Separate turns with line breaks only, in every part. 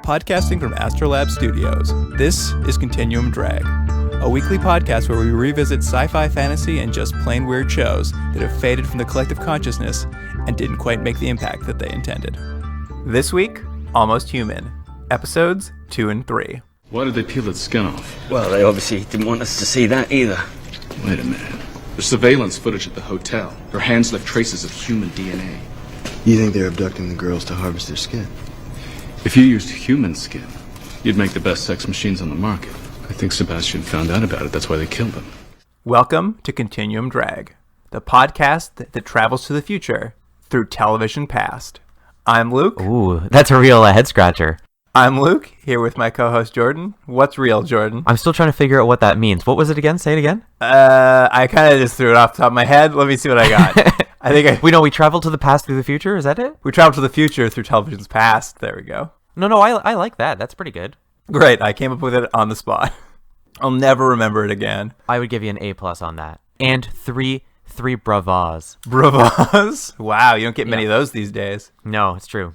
Podcasting from Astrolab Studios, this is Continuum Drag, a weekly podcast where we revisit sci-fi, fantasy, and just plain weird shows that have faded from the collective consciousness and didn't quite make the impact that they intended. This week, Almost Human, episodes 2 and 3.
Why did they peel its skin off?
Well, they obviously didn't want us to see that either.
Wait a minute. There's surveillance footage at the hotel. Her hands left traces of human DNA.
You think they're abducting the girls to harvest their skin?
If you used human skin, you'd make the best sex machines on the market. I think Sebastian found out about it. That's why they killed him.
Welcome to Continuum Drag, the podcast that travels to the future through television past. I'm Luke.
Ooh, that's a real head scratcher.
I'm Luke, here with my co-host Jordan. What's real, Jordan?
I'm still trying to figure out what that means. What was it again? Say it again.
I kind of just threw it off the top of my head. Let me see what I got.
We traveled to the past through the future. Is that it?
We traveled to the future through television's past. There we go.
No, I like that. That's pretty good.
Great. I came up with it on the spot. I'll never remember it again.
I would give you an A+ on that. And three bravas.
Bravas? Wow, you don't get many of those these days.
No, it's true.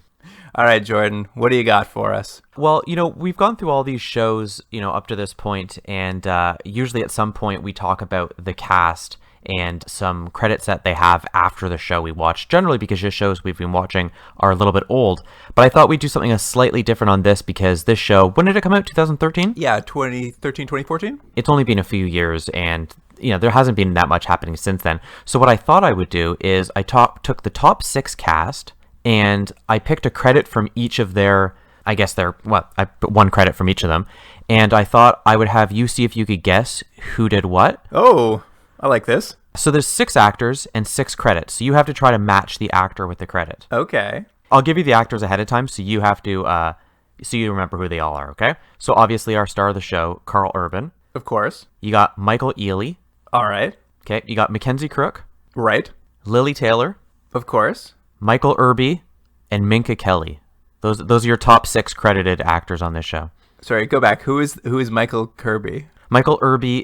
All right, Jordan, what do you got for us?
Well, we've gone through all these shows, up to this point, and usually at some point we talk about the cast and some credits that they have after the show we watch, generally because the shows we've been watching are a little bit old. But I thought we'd do something slightly different on this because this show, when did it come out? 2013?
Yeah, 2013, 2014?
It's only been a few years, and there hasn't been that much happening since then. So what I thought I would do is I took the top 6 cast, and I picked a credit from each of I put one credit from each of them, and I thought I would have you see if you could guess who did what.
Oh, I like this.
So there's 6 actors and 6 credits, so you have to try to match the actor with the credit.
Okay.
I'll give you the actors ahead of time, so you have to, so you remember who they all are, okay? So obviously our star of the show, Carl Urban.
Of course.
You got Michael Ealy.
All right.
Okay, you got Mackenzie Crook.
Right.
Lily Taylor.
Of course. Michael
Irby, and Minka Kelly. Those are your top 6 credited actors on this show.
Sorry, go back. Who is Michael Kirby?
Michael Irby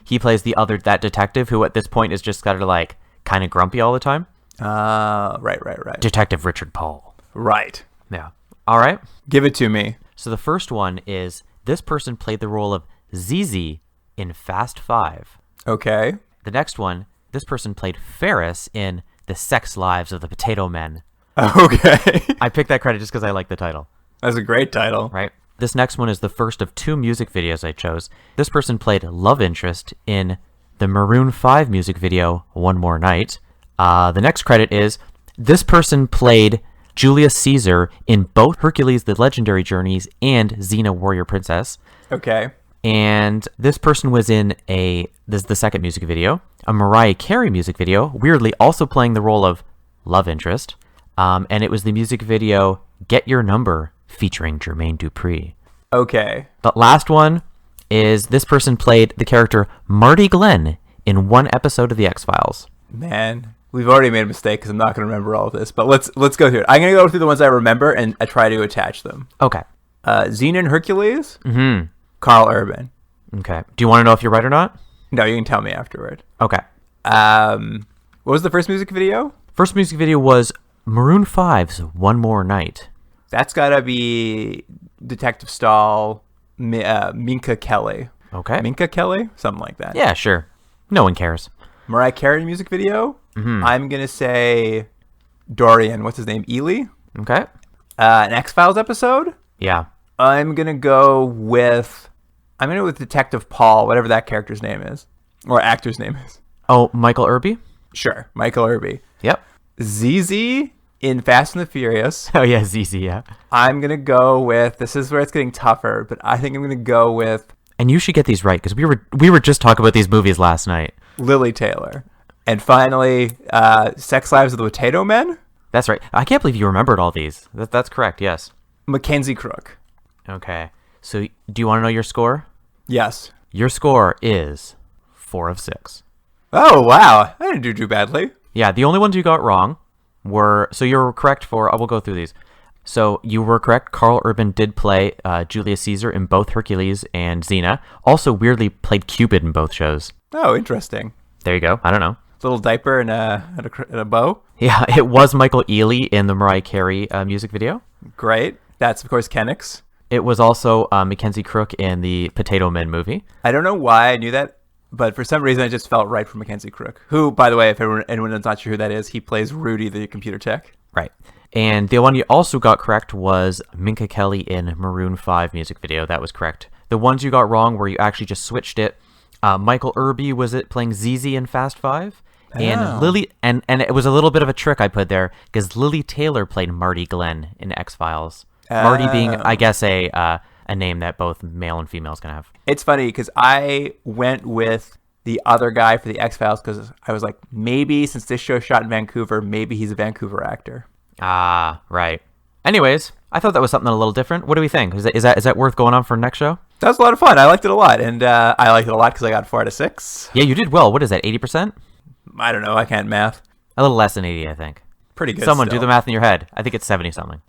he plays that detective who at this point is just kind of grumpy all the time.
Right.
Detective Richard Paul.
Right.
Yeah. All right.
Give it to me.
So the first one is this person played the role of Zizi in Fast 5.
Okay.
The next one, this person played Ferris in The Sex Lives of the Potato Men.
Okay.
I picked that credit just because I like the title.
That's a great title.
Right. This next one is the first of 2 music videos I chose. This person played love interest in the Maroon 5 music video, One More Night. The next credit is this person played Julius Caesar in both Hercules the Legendary Journeys and Xena Warrior Princess.
Okay.
And this person was in this is the second music video, a Mariah Carey music video, weirdly also playing the role of love interest. And it was the music video Get Your Number featuring Jermaine Dupri.
Okay.
The last one is this person played the character Marty Glenn in one episode of The X-Files.
Man, we've already made a mistake because I'm not going to remember all of this. But let's go through it. I'm going to go through the ones I remember and I try to attach them.
Okay.
Xena and Hercules.
Mm-hmm.
Carl Urban.
Okay. Do you want to know if you're right or not?
No, you can tell me afterward.
Okay.
What was the first music video?
First music video was Maroon 5's One More Night.
That's got to be Detective Stahl, Minka Kelly.
Okay.
Minka Kelly? Something like that.
Yeah, sure. No one cares.
Mariah Carey music video?
Mm-hmm.
I'm going to say Dorian. What's his name? Ely?
Okay.
An X-Files episode?
Yeah.
I'm going to go with Detective Paul, whatever that character's name is. Or actor's name is.
Oh, Michael Irby?
Sure. Michael Irby.
Yep.
ZZ in Fast and the Furious.
Oh, yeah, ZZ, yeah.
I'm going to go with, this is where it's getting tougher, but I think I'm going to go with...
And you should get these right, because we were just talking about these movies last night.
Lily Taylor. And finally, Sex Lives of the Potato Men?
That's right. I can't believe you remembered all these. That's correct, yes.
Mackenzie Crook.
Okay. So, do you want to know your score?
Yes.
Your score is 4 of 6.
Oh, wow. I didn't do too badly.
Yeah, the only ones you got wrong were... So, you're correct for... I will go through these. So, you were correct. Carl Urban did play Julius Caesar in both Hercules and Xena. Also, weirdly, played Cupid in both shows.
Oh, interesting.
There you go. I don't know.
little diaper and a bow.
Yeah, it was Michael Ealy in the Mariah Carey music video.
Great. That's, of course, Kennex.
It was also Mackenzie Crook in the Potato Men movie.
I don't know why I knew that, but for some reason, it just felt right for Mackenzie Crook, who, by the way, if anyone is not sure who that is, he plays Rudy, the computer tech.
Right. And the one you also got correct was Minka Kelly in Maroon 5 music video. That was correct. The ones you got wrong where you actually just switched it. Michael Irby was it playing ZZ in Fast 5. And Lily, and it was a little bit of a trick I put there because Lily Taylor played Marty Glenn in X-Files. Marty being, I guess, a name that both male and females can have.
It's funny because I went with the other guy for the X-Files because I was like, maybe since this show shot in Vancouver, maybe he's a Vancouver actor.
Ah, right. Anyways, I thought that was something a little different. What do we think? Is that worth going on for next show?
That was a lot of fun. I liked it a lot, and I liked it a lot because I got 4 out of 6.
Yeah, you did well. What is that, 80%?
I don't know. I can't math.
A little less than 80, I think.
Pretty good.
Someone
still.
do the math in your head. I think it's 70-something.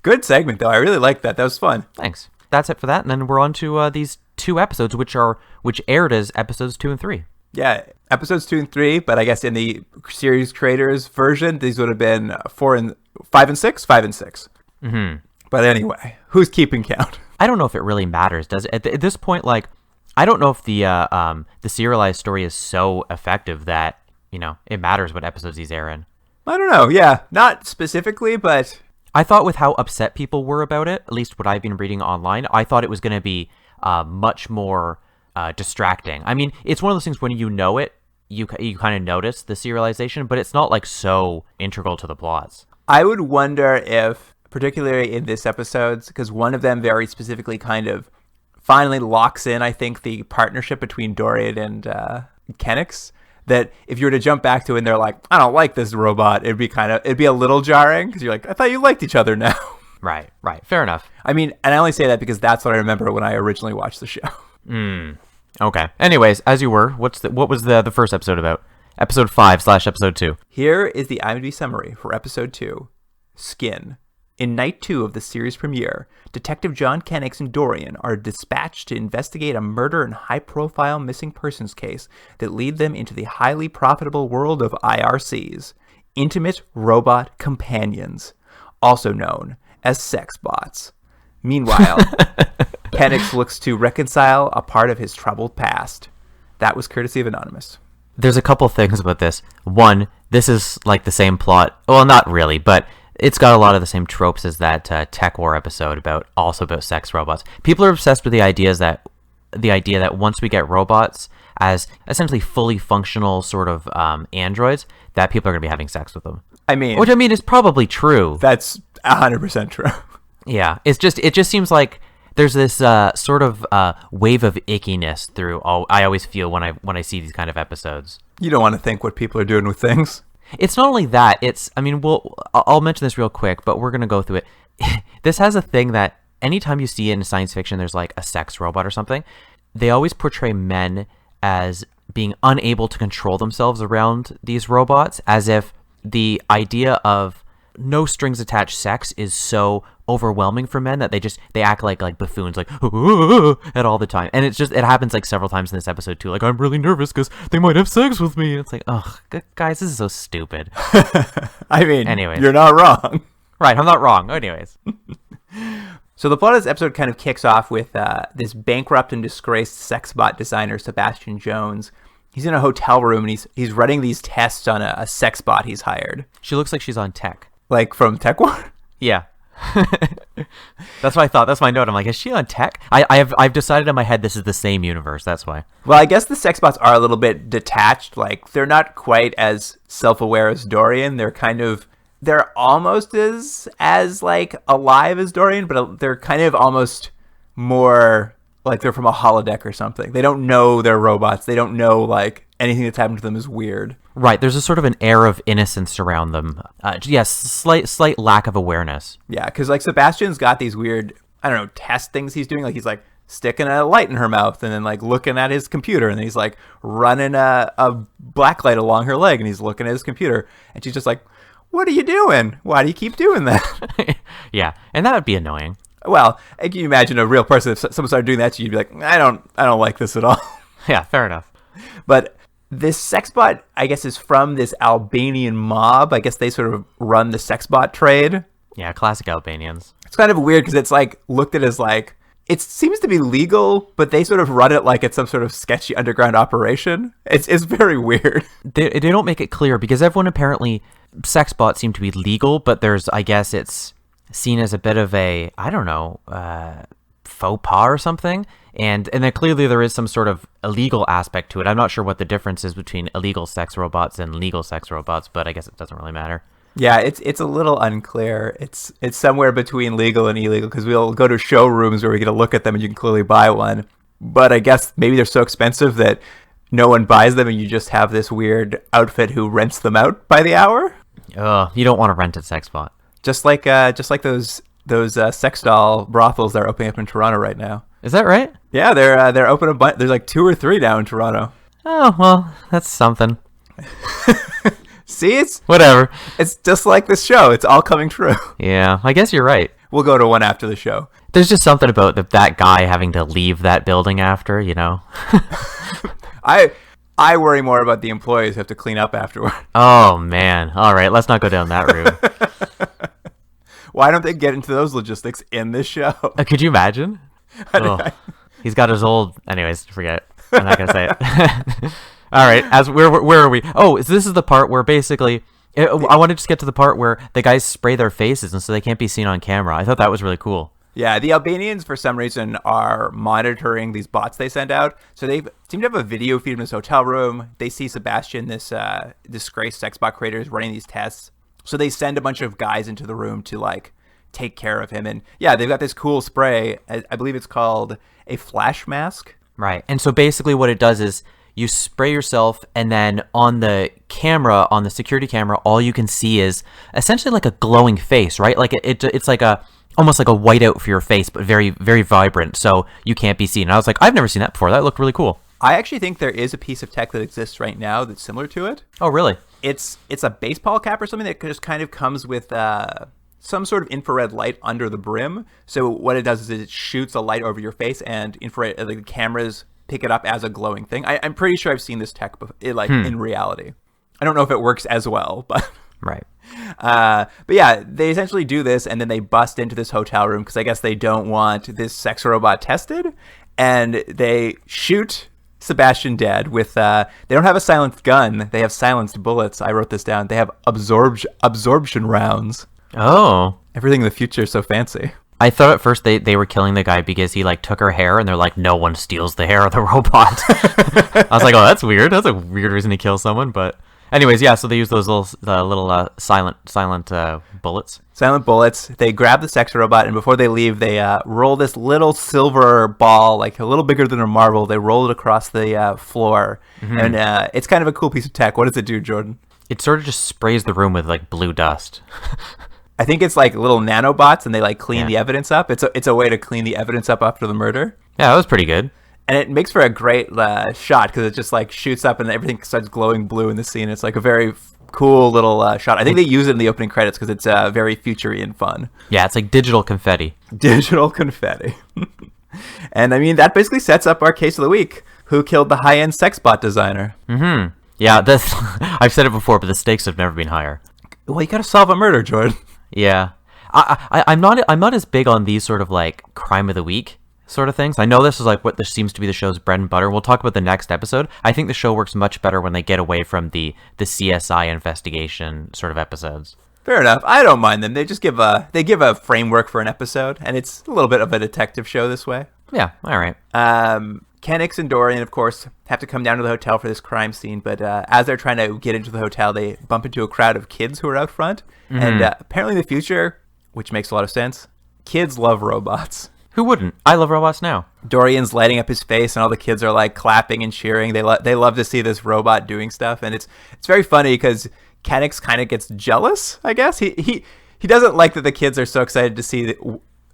Good segment, though. I really liked that. That was fun.
Thanks. That's it for that, and then we're on to these 2 episodes, which aired as episodes 2 and 3.
Yeah, episodes 2 and 3, but I guess in the series creators version, these would have been 5 and 6. Mm-hmm. But anyway, who's keeping count?
I don't know if it really matters, does it? At this point, like, I don't know if the serialized story is so effective that, it matters what episodes these air in.
I don't know. Yeah, not specifically, but
I thought with how upset people were about it, at least what I've been reading online, I thought it was going to be much more distracting. I mean, it's one of those things when you know it, you kind of notice the serialization, but it's not like so integral to the plots.
I would wonder if, particularly in this episodes, because one of them very specifically kind of finally locks in, I think, the partnership between Dorian and Kennex, that if you were to jump back to it and they're like, I don't like this robot, it'd be a little jarring because you're like, I thought you liked each other now.
Right. Fair enough.
I mean, and I only say that because that's what I remember when I originally watched the show.
Okay. Anyways, as you were, what was the first episode about? Episode 5/episode 2.
Here is the IMDb summary for episode 2, Skin. In night 2 of the series premiere, Detective John Kennex and Dorian are dispatched to investigate a murder and high-profile missing persons case that lead them into the highly profitable world of IRCs, Intimate Robot Companions, also known as sexbots. Meanwhile, Kennex looks to reconcile a part of his troubled past. That was courtesy of Anonymous.
There's a couple things about this. One, this is like the same plot. Well, not really, but it's got a lot of the same tropes as that Tech War episode about sex robots. People are obsessed with the idea that once we get robots as essentially fully functional sort of androids, that people are going to be having sex with them. Which is probably true.
That's 100% true.
Yeah, it just seems like there's this sort of wave of ickiness through. I always feel when I see these kind of episodes.
You don't want to think what people are doing with things.
It's not only that. I'll mention this real quick, but we're gonna go through it. This has a thing that anytime you see in science fiction, there's like a sex robot or something. They always portray men as being unable to control themselves around these robots, as if the idea of no strings attached sex is so overwhelming for men that they act like buffoons, like at all the time. And it happens like several times in this episode too. Like, I'm really nervous because they might have sex with me. And it's like, ugh, guys, this is so stupid.
Anyways, you're not wrong.
Right, I'm not wrong. Anyways.
So the plot of this episode kind of kicks off with this bankrupt and disgraced sexbot designer, Sebastian Jones. He's in a hotel room and he's running these tests on a sexbot he's hired.
She looks like she's on Tech.
Like from Tech War?
Yeah. That's what I thought. That's my note. I'm like, is she on Tech? I've decided in my head this is the same universe. That's why.
Well, I guess the sexbots are a little bit detached. Like, they're not quite as self-aware as Dorian. They're almost as like alive as Dorian, but they're kind of almost more like they're from a holodeck or something. They don't know they're robots. They don't know like anything that's happened to them is weird.
Right. There's a sort of an air of innocence around them. Yes, slight lack of awareness.
Yeah, because like Sebastian's got these weird, I don't know, test things he's doing. Like he's like sticking a light in her mouth and then like looking at his computer, and then he's like running a black light along her leg and he's looking at his computer, and she's just like, what are you doing? Why do you keep doing that?
Yeah, and that would be annoying.
Well, can you imagine a real person, if someone started doing that to you, you'd be like, I don't like this at all.
Yeah, fair enough.
But This sexbot, I guess, is from this Albanian mob. I guess they sort of run the sexbot trade.
Yeah, classic Albanians.
It's kind of weird because it's like looked at as like, it seems to be legal, but they sort of run it like it's some sort of sketchy underground operation. It's very weird.
They don't make it clear because everyone apparently, sex bots seem to be legal, but there's, I guess it's seen as a bit of a, I don't know, faux pas or something. And then clearly there is some sort of illegal aspect to it. I'm not sure what the difference is between illegal sex robots and legal sex robots, but I guess it doesn't really matter.
Yeah, it's a little unclear. It's somewhere between legal and illegal because we'll go to showrooms where we get a look at them and you can clearly buy one. But I guess maybe they're so expensive that no one buys them and you just have this weird outfit who rents them out by the hour.
Ugh, you don't want to rent a sex bot.
Just like those sex doll brothels that are opening up in Toronto right now.
Is that right?
Yeah, they're open a bunch. There's like 2 or 3 now in Toronto.
Oh, well, that's something.
See,
Whatever.
It's just like this show. It's all coming true.
Yeah, I guess you're right.
We'll go to one after the show.
There's just something about that guy having to leave that building after, you know?
I worry more about the employees who have to clean up afterward.
Oh, man. All right, let's not go down that route.
Why don't they get into those logistics in this show?
Could you imagine? He's got his old... Anyways, forget it. I'm not going to say it. All right, where are we? Oh, so this is the part where basically... I want to just get to the part where the guys spray their faces and so they can't be seen on camera. I thought that was really cool.
Yeah, the Albanians, for some reason, are monitoring these bots they send out. So they seem to have a video feed in this hotel room. They see Sebastian, this disgraced sex bot creator, is running these tests. So they send a bunch of guys into the room to, like, take care of him. And, yeah, they've got this cool spray. I believe it's called a flash mask.
Right. And so basically what it does is you spray yourself, and then on the camera, on the security camera, all you can see is essentially like a glowing face, right? Like it's like almost like a whiteout for your face, but very, very vibrant, so you can't be seen. And I was like, I've never seen that before. That looked really cool.
I actually think there is a piece of tech that exists right now that's similar to it.
Oh, really?
It's a baseball cap or something that just kind of comes with some sort of infrared light under the brim. So what it does is it shoots a light over your face, and infrared, like the cameras pick it up as a glowing thing. I'm pretty sure I've seen this tech in reality. I don't know if it works as well, but
right.
But yeah, they essentially do this, and then they bust into this hotel room because I guess they don't want this sex robot tested, and they shoot Sebastian dead with. They don't have a silenced gun; they have silenced bullets. I wrote this down. They have absorption rounds.
Oh,
everything in the future is so fancy.
I thought at first they were killing the guy because he like took her hair, and they're like, no one steals the hair of the robot. I was like, oh, that's weird. That's a weird reason to kill someone. But anyways, yeah. So they use those little silent bullets.
Silent bullets. They grab the sex robot, and before they leave, they roll this little silver ball, like a little bigger than a marble. They roll it across the floor, and it's kind of a cool piece of tech. What does it do, Jordan?
It sort of just sprays the room with like blue dust.
I think it's like little nanobots, and they like clean the evidence up. It's a way to clean the evidence up after the murder.
Yeah, that was pretty good.
And it makes for a great shot because it just like shoots up and everything starts glowing blue in the scene. It's like a very cool little shot. I think they use it in the opening credits because it's very future-y and fun.
Yeah, it's like digital confetti.
Digital confetti. And I mean, that basically sets up our case of the week. Who killed the high-end sex bot designer?
Mm-hmm. Yeah, I've said it before, but the stakes have never been higher.
Well, you got to solve a murder, Jordan.
Yeah, I'm not as big on these sort of like crime of the week sort of things. I know this is like what this seems to be the show's bread and butter. We'll talk about the next episode. I think the show works much better when they get away from the CSI investigation sort of episodes.
Fair enough. I don't mind them. They just give a framework for an episode, and it's a little bit of a detective show this way.
Yeah. All right.
Kenix and Dorian, of course, have to come down to the hotel for this crime scene, but as they're trying to get into the hotel, they bump into a crowd of kids who are out front. Mm-hmm. And apparently in the future, which makes a lot of sense, kids love robots.
Who wouldn't? I love robots now.
Dorian's lighting up his face, and all the kids are like clapping and cheering. They love to see this robot doing stuff, and it's very funny because Kenix kind of gets jealous, I guess. He doesn't like that the kids are so excited to see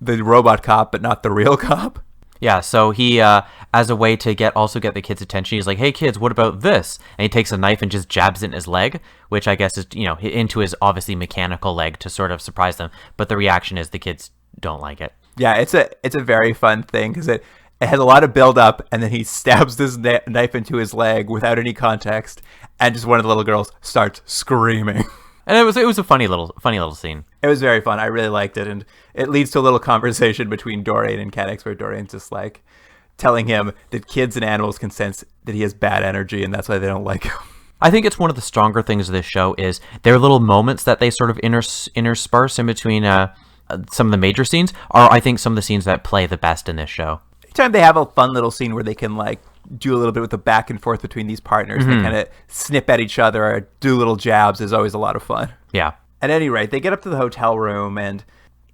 the robot cop, but not the real cop.
Yeah, so he, as a way to get the kids' attention, he's like, hey, kids, what about this? And he takes a knife and just jabs it in his leg, which I guess is, into his obviously mechanical leg to sort of surprise them. But the reaction is the kids don't like it.
Yeah, it's a very fun thing because it It has a lot of build up, and then he stabs this knife into his leg without any context, and just one of the little girls starts screaming.
And it was a funny little scene.
It was very fun. I really liked it, and it leads to a little conversation between Dorian and Kennex, where Dorian's just like telling him that kids and animals can sense that he has bad energy, and that's why they don't like him.
I think it's one of the stronger things of this show is their little moments that they sort of intersperse in between some of the major scenes are, I think, some of the scenes that play the best in this show. Anytime
they have a fun little scene where they can like do a little bit with the back and forth between these partners, they kind of snip at each other or do little jabs is always a lot of fun.
Yeah.
At any rate, they get up to the hotel room and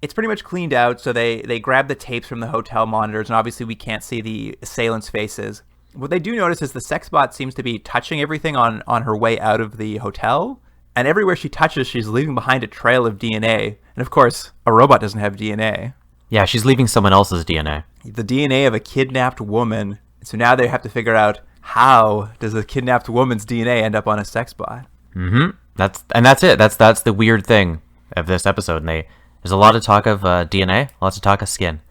it's pretty much cleaned out. So they grab the tapes from the hotel monitors, and obviously we can't see the assailants' faces. What they do notice is the sexbot seems to be touching everything on her way out of the hotel. And everywhere she touches, she's leaving behind a trail of DNA. And of course, a robot doesn't have DNA.
Yeah, she's leaving someone else's DNA.
The DNA of a kidnapped woman. So now they have to figure out, how does a kidnapped woman's DNA end up on a sexbot?
Mm-hmm. That's it. That's the weird thing of this episode. And there's a lot of talk of DNA, lots of talk of skin.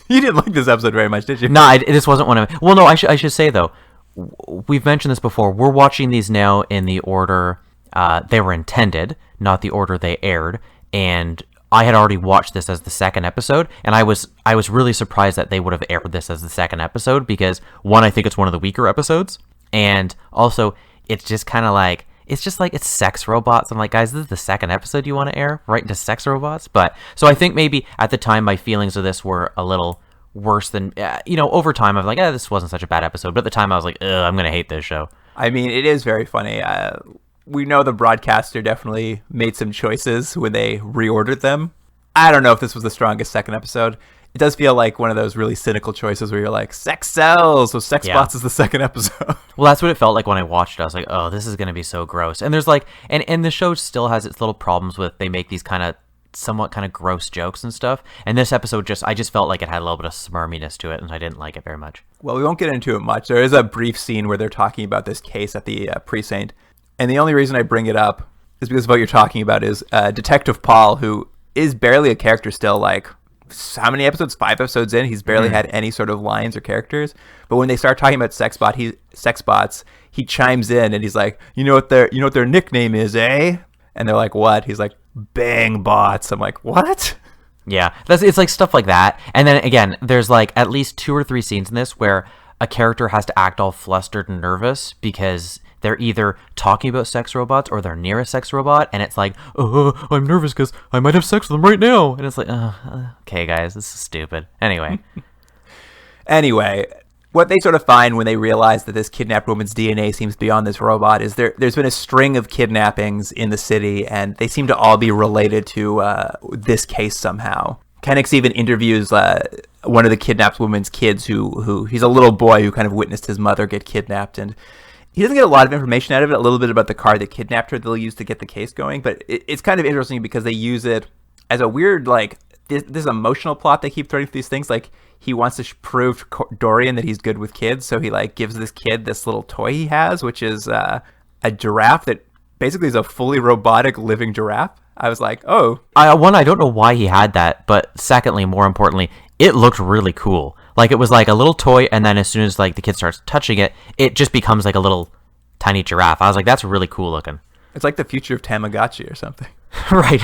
You didn't like this episode very much, did you?
No, this wasn't one of them. Well, no, I should say, though, we've mentioned this before. We're watching these now in the order they were intended, not the order they aired. And I had already watched this as the second episode, and I was really surprised that they would have aired this as the second episode because, one, I think it's one of the weaker episodes, and also it's just kind of like, it's sex robots. I'm like, guys, this is the second episode you want to air right into sex robots? But so I think maybe at the time my feelings of this were a little worse than, over time I'm like, this wasn't such a bad episode. But at the time I was like, I'm going to hate this show.
I mean, it is very funny. We know the broadcaster definitely made some choices when they reordered them. I don't know if this was the strongest second episode. It does feel like one of those really cynical choices where you're like, sex sells, so Sexbots is the second episode.
Well, that's what it felt like when I watched it. I was like, oh, this is going to be so gross. And there's like, and the show still has its little problems with, they make these somewhat gross jokes and stuff. And this episode I just felt like it had a little bit of smarminess to it, and I didn't like it very much.
Well, we won't get into it much. There is a brief scene where they're talking about this case at the precinct. And the only reason I bring it up is because of what you're talking about is Detective Paul, who is barely a character still, like, how many episodes? 5 episodes in, he's barely had any sort of lines or characters. But when they start talking about sexbots, he chimes in and he's like, you know what their nickname is, eh? And they're like, what? He's like, bang bots. I'm like, what?
Yeah, it's like stuff like that. And then again, there's like at least 2 or 3 scenes in this where a character has to act all flustered and nervous because they're either talking about sex robots or they're near a sex robot, and it's like, oh, I'm nervous because I might have sex with them right now. And it's like, okay, guys, this is stupid. Anyway,
what they sort of find when they realize that this kidnapped woman's DNA seems to be on this robot is there's been a string of kidnappings in the city, and they seem to all be related to this case somehow. Kennex even interviews one of the kidnapped woman's kids who he's a little boy who kind of witnessed his mother get kidnapped, and he doesn't get a lot of information out of it, a little bit about the car that kidnapped her they'll use to get the case going, but it's kind of interesting because they use it as a weird, like, this emotional plot they keep throwing for these things. Like, he wants to prove to Dorian that he's good with kids, so he, like, gives this kid this little toy he has, which is a giraffe that basically is a fully robotic living giraffe. I was like, oh.
I don't know why he had that, but secondly, more importantly, it looked really cool. Like, it was like a little toy, and then as soon as, like, the kid starts touching it, it just becomes like a little tiny giraffe. I was like, that's really cool looking.
It's like the future of Tamagotchi or something.
Right.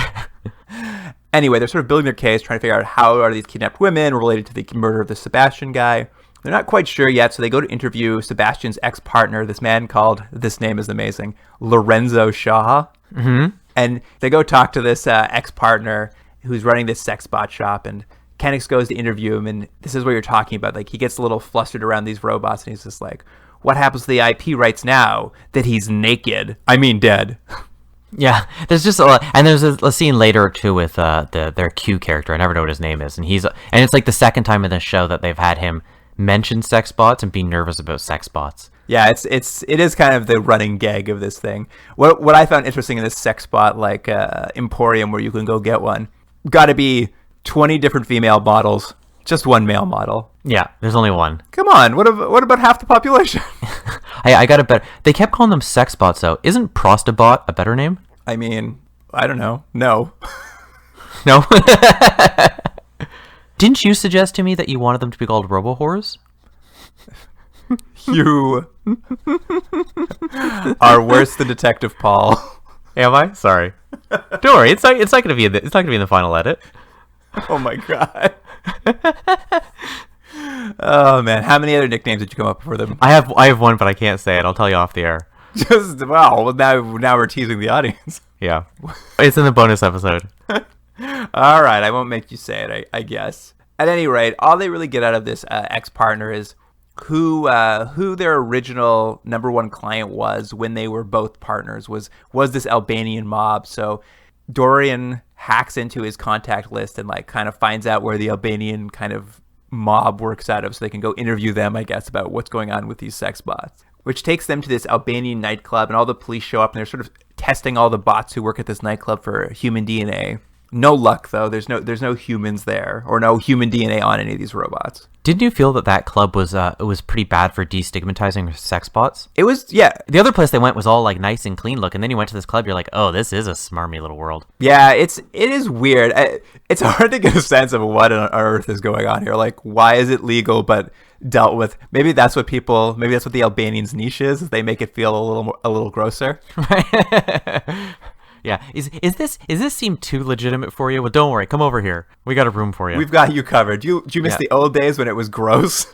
Anyway, they're sort of building their case, trying to figure out how are these kidnapped women related to the murder of the Sebastian guy. They're not quite sure yet, so they go to interview Sebastian's ex-partner, this man called, this name is amazing, Lorenzo Shaw.
Mm-hmm.
And they go talk to this ex-partner who's running this sex bot shop, and Kennex goes to interview him, and this is what you're talking about. Like, he gets a little flustered around these robots, and he's just like, what happens to the IP rights now that he's naked? I mean, dead.
Yeah, there's just a lot, and there's a scene later too with their Q character. I never know what his name is, and it's like the second time in this show that they've had him mention sex bots and be nervous about sex bots.
Yeah, it is kind of the running gag of this thing. What I found interesting in this sex bot like emporium where you can go get one, got to be 20 different female models, just one male model.
Yeah, there's only one.
Come on, what about half the population?
I got a better. They kept calling them sex bots though. Isn't Prostobot a better name?
I mean, I don't know. No.
No. Didn't you suggest to me that you wanted them to be called robo-whores?
You are worse than Detective Paul.
Am I? Sorry. Don't worry. It's not going to be in the final edit.
Oh my god. Oh man, how many other nicknames did you come up for them?
I have one, but I can't say it. I'll tell you off the air.
Just wow. Well, now we're teasing the audience.
Yeah, it's in the bonus episode.
All right, I won't make you say it. I guess. At any rate, all they really get out of this ex-partner is who their original number one client was when they were both partners was this Albanian mob. So Dorian hacks into his contact list and like kind of finds out where the Albanian kind of mob works out of, so they can go interview them, I guess, about what's going on with these sex bots. Which takes them to this Albanian nightclub, and all the police show up and they're sort of testing all the bots who work at this nightclub for human DNA. No luck though. There's no humans there, or no human DNA on any of these robots.
Didn't you feel that club was pretty bad for destigmatizing sex bots?
It was, yeah.
The other place they went was all like nice and clean look, and then you went to this club, you're like, oh, this is a smarmy little world.
Yeah, it is weird. It's hard to get a sense of what on earth is going on here. Like, why is it legal but dealt with? Maybe that's what the Albanians' niche is. They make it feel a little grosser.
Yeah. Is this seem too legitimate for you? Well, don't worry. Come over here. We got a room for you.
We've got you covered. Do you miss the old days when it was gross?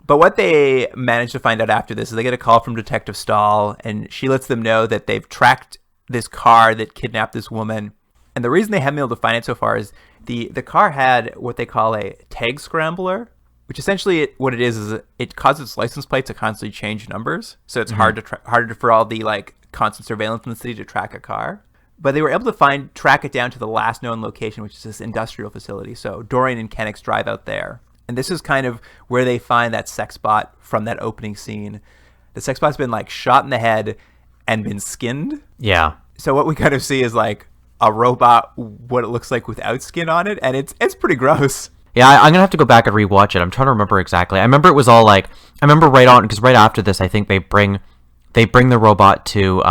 But what they manage to find out after this is they get a call from Detective Stahl, and she lets them know that they've tracked this car that kidnapped this woman. And the reason they haven't been able to find it so far is the car had what they call a tag scrambler, which essentially what it is it causes its license plate to constantly change numbers. So it's harder for all the like constant surveillance in the city to track a car. But they were able to track it down to the last known location, which is this industrial facility. So Dorian and Kennex drive out there. And this is kind of where they find that sex bot from that opening scene. The sex bot's been like shot in the head and been skinned.
Yeah.
So what we kind of see is like a robot, what it looks like without skin on it. And it's pretty gross.
Yeah, I'm going to have to go back and rewatch it. I'm trying to remember exactly. I remember it was all like, I remember right on, because right after this, I think they bring the robot to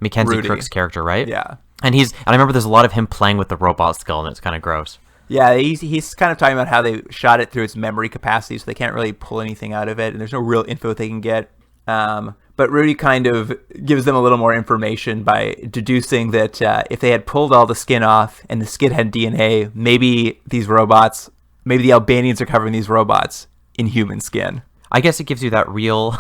Mackenzie
Rudy.
Crook's character, right?
Yeah.
And I remember there's a lot of him playing with the robot skull, and it's kind of gross.
Yeah, he's kind of talking about how they shot it through its memory capacity, so they can't really pull anything out of it, and there's no real info they can get. But Rudy kind of gives them a little more information by deducing that if they had pulled all the skin off and the skin had DNA, maybe the Albanians are covering these robots in human skin.
I guess it gives you that real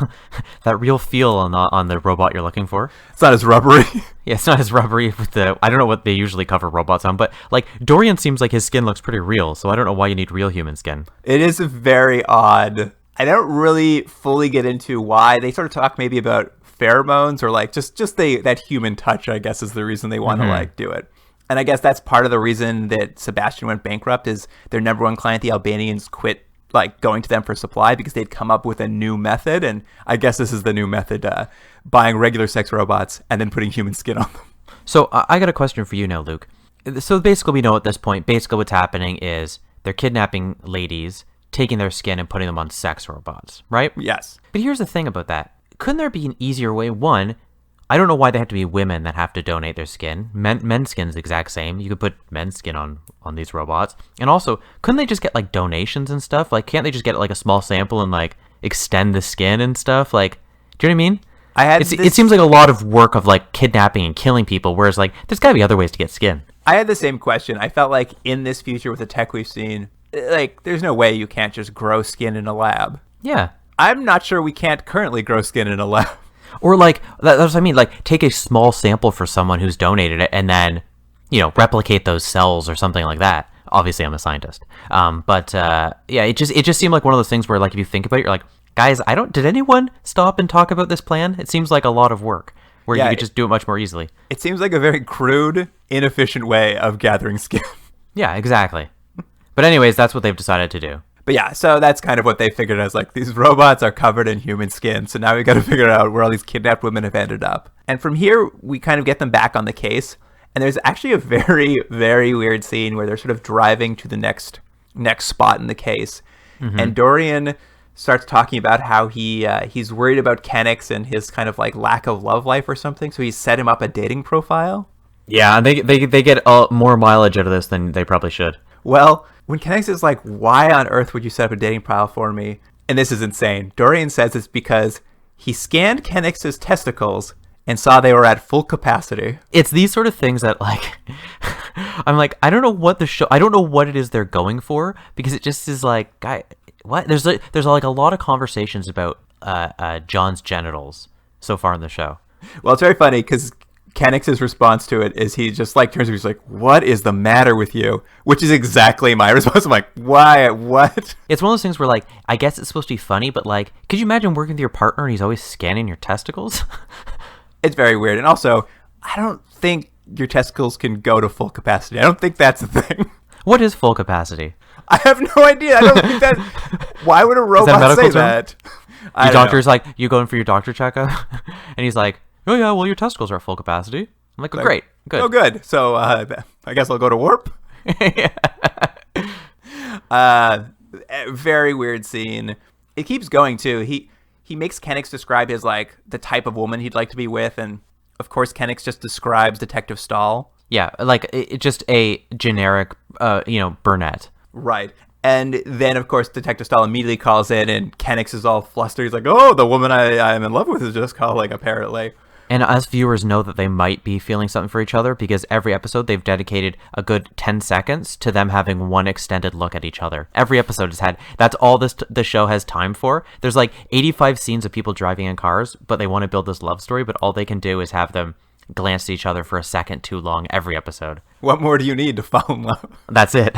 feel on the robot you're looking for.
It's not as rubbery.
Yeah, it's not as rubbery with I don't know what they usually cover robots on, but like Dorian seems like his skin looks pretty real, so I don't know why you need real human skin.
It is very odd. I don't really fully get into why. They sort of talk maybe about pheromones or like just that human touch, I guess, is the reason they want to like do it. And I guess that's part of the reason that Sebastian went bankrupt is their number one client, the Albanians, quit like going to them for supply because they'd come up with a new method. And I guess this is the new method, buying regular sex robots and then putting human skin on them.
So I got a question for you now, Luke. So basically we know at this point, basically what's happening is they're kidnapping ladies, taking their skin and putting them on sex robots, right?
Yes.
But here's the thing about that. Couldn't there be an easier way? One, I don't know why they have to be women that have to donate their skin. Men's skin's the exact same. You could put men's skin on these robots. And also, couldn't they just get like donations and stuff? Like, can't they just get like a small sample and like extend the skin and stuff? Like, do you know what I mean? It seems like a lot of work of like kidnapping and killing people, whereas like there's gotta be other ways to get skin.
I had the same question. I felt like in this future with the tech we've seen, like there's no way you can't just grow skin in a lab.
Yeah.
I'm not sure we can't currently grow skin in a lab.
Or like, that's what I mean, like take a small sample for someone who's donated it and then, replicate those cells or something like that. Obviously I'm a scientist. Yeah, it just seemed like one of those things where like if you think about it, you're like, guys, did anyone stop and talk about this plan? It seems like a lot of work where you could just do it much more easily.
It seems like a very crude, inefficient way of gathering skin.
Yeah, exactly. But anyways, that's what they've decided to do.
But yeah, so that's kind of what they figured out. Like, these robots are covered in human skin, so now we got to figure out where all these kidnapped women have ended up. And from here, we kind of get them back on the case. And there's actually a very, very weird scene where they're sort of driving to the next spot in the case. Mm-hmm. And Dorian starts talking about how he's worried about Kennex and his kind of like lack of love life or something. So he's set him up a dating profile.
Yeah, they get more mileage out of this than they probably should.
Well, when Kennex is like, why on earth would you set up a dating profile for me? And this is insane. Dorian says it's because he scanned Kennex's testicles and saw they were at full capacity.
It's these sort of things that, like, I'm like, I don't know what it is they're going for, because it just is like, guy, what? There's like a lot of conversations about John's genitals so far in the show.
Well, it's very funny because Kennex's response to it is he just like turns to me, he's like, what is the matter with you? Which is exactly my response. I'm like, why? What?
It's one of those things where, like, I guess it's supposed to be funny, but like, could you imagine working with your partner and he's always scanning your testicles?
It's very weird. And also, I don't think your testicles can go to full capacity. I don't think that's a thing.
What is full capacity?
I have no idea. I don't think that. Why would a robot say that?
Your doctor's like, you go in for your doctor checkup, and he's like, oh yeah, well, your testicles are at full capacity. I'm like, oh, great, good.
Oh, good. So I guess I'll go to warp. Very weird scene. It keeps going too. He makes Kennex describe his like the type of woman he'd like to be with, and of course Kennex just describes Detective Stahl.
Yeah, like it just a generic, brunette.
Right. And then, of course, Detective Stahl immediately calls in, and Kennex is all flustered. He's like, oh, the woman I'm in love with is just calling, apparently.
And us viewers know that they might be feeling something for each other, because every episode they've dedicated a good 10 seconds to them having one extended look at each other. Every episode has had, that's all the show has time for. There's like 85 scenes of people driving in cars, but they want to build this love story, but all they can do is have them glance at each other for a second too long every episode.
What more do you need to fall in love?
That's it.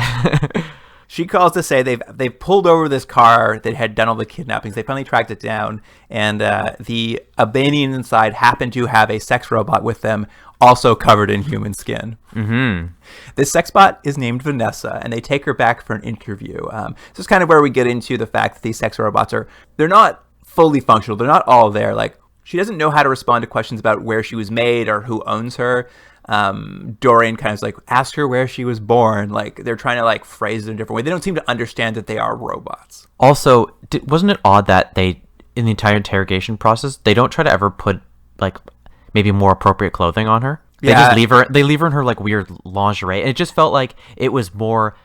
She calls to say they've pulled over this car that had done all the kidnappings. They finally tracked it down, and the Albanians inside happen to have a sex robot with them, also covered in human skin. Mm-hmm. This sexbot is named Vanessa, and they take her back for an interview. This is kind of where we get into the fact that these sex robots they're not fully functional. They're not all there. Like, she doesn't know how to respond to questions about where she was made or who owns her. Dorian kind of is like, ask her where she was born. Like, they're trying to like phrase it in a different way. They don't seem to understand that they are robots.
Also, wasn't it odd that they, in the entire interrogation process, they don't try to ever put like maybe more appropriate clothing on her? They just leave her. They leave her in her like weird lingerie, and it just felt like it was more.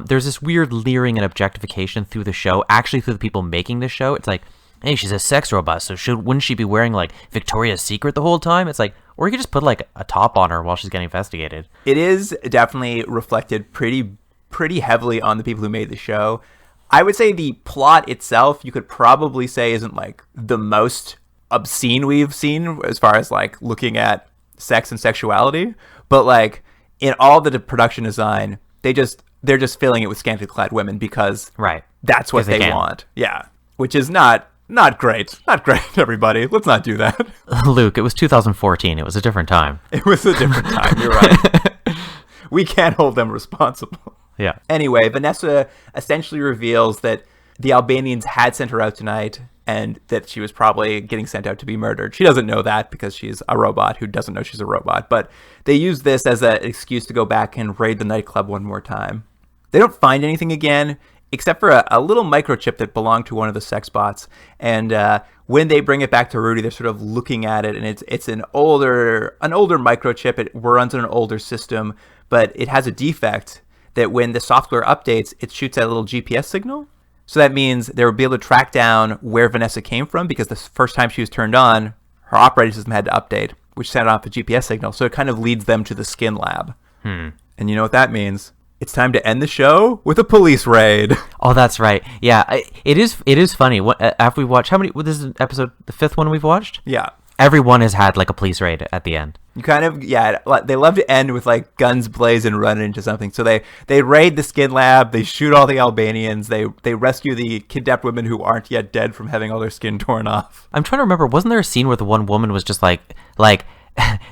There's this weird leering and objectification through the show. Actually, through the people making the show, it's like, hey, she's a sex robot, so wouldn't she be wearing like Victoria's Secret the whole time? It's like, or you could just put like a top on her while she's getting investigated.
It is definitely reflected pretty heavily on the people who made the show. I would say the plot itself, you could probably say, isn't like the most obscene we've seen as far as like looking at sex and sexuality, but like in all the production design, they're just filling it with scantily clad women because that's what they want. Yeah, which is not great. Not great, everybody. Let's not do that.
Luke, it was 2014. It was a different time.
It was a different time. You're right. We can't hold them responsible.
Yeah.
Anyway, Vanessa essentially reveals that the Albanians had sent her out tonight and that she was probably getting sent out to be murdered. She doesn't know that because she's a robot who doesn't know she's a robot. But they use this as an excuse to go back and raid the nightclub one more time. They don't find anything again, except for a little microchip that belonged to one of the sexbots. And when they bring it back to Rudy, they're sort of looking at it, and it's an older microchip. It runs on an older system, but it has a defect that when the software updates, it shoots out a little GPS signal. So that means they will be able to track down where Vanessa came from, because the first time she was turned on, her operating system had to update, which sent off a GPS signal. So it kind of leads them to the skin lab. And you know what that means? It's time to end the show with a police raid.
Oh, that's right. Yeah, it is funny. After we watch, this is episode, the 5th one we've watched?
Yeah.
Everyone has had like a police raid at the end.
You kind of, they love to end with like guns blazing and running into something. So they raid the skin lab, they shoot all the Albanians, they rescue the kidnapped women who aren't yet dead from having all their skin torn off.
I'm trying to remember, wasn't there a scene where the one woman was just like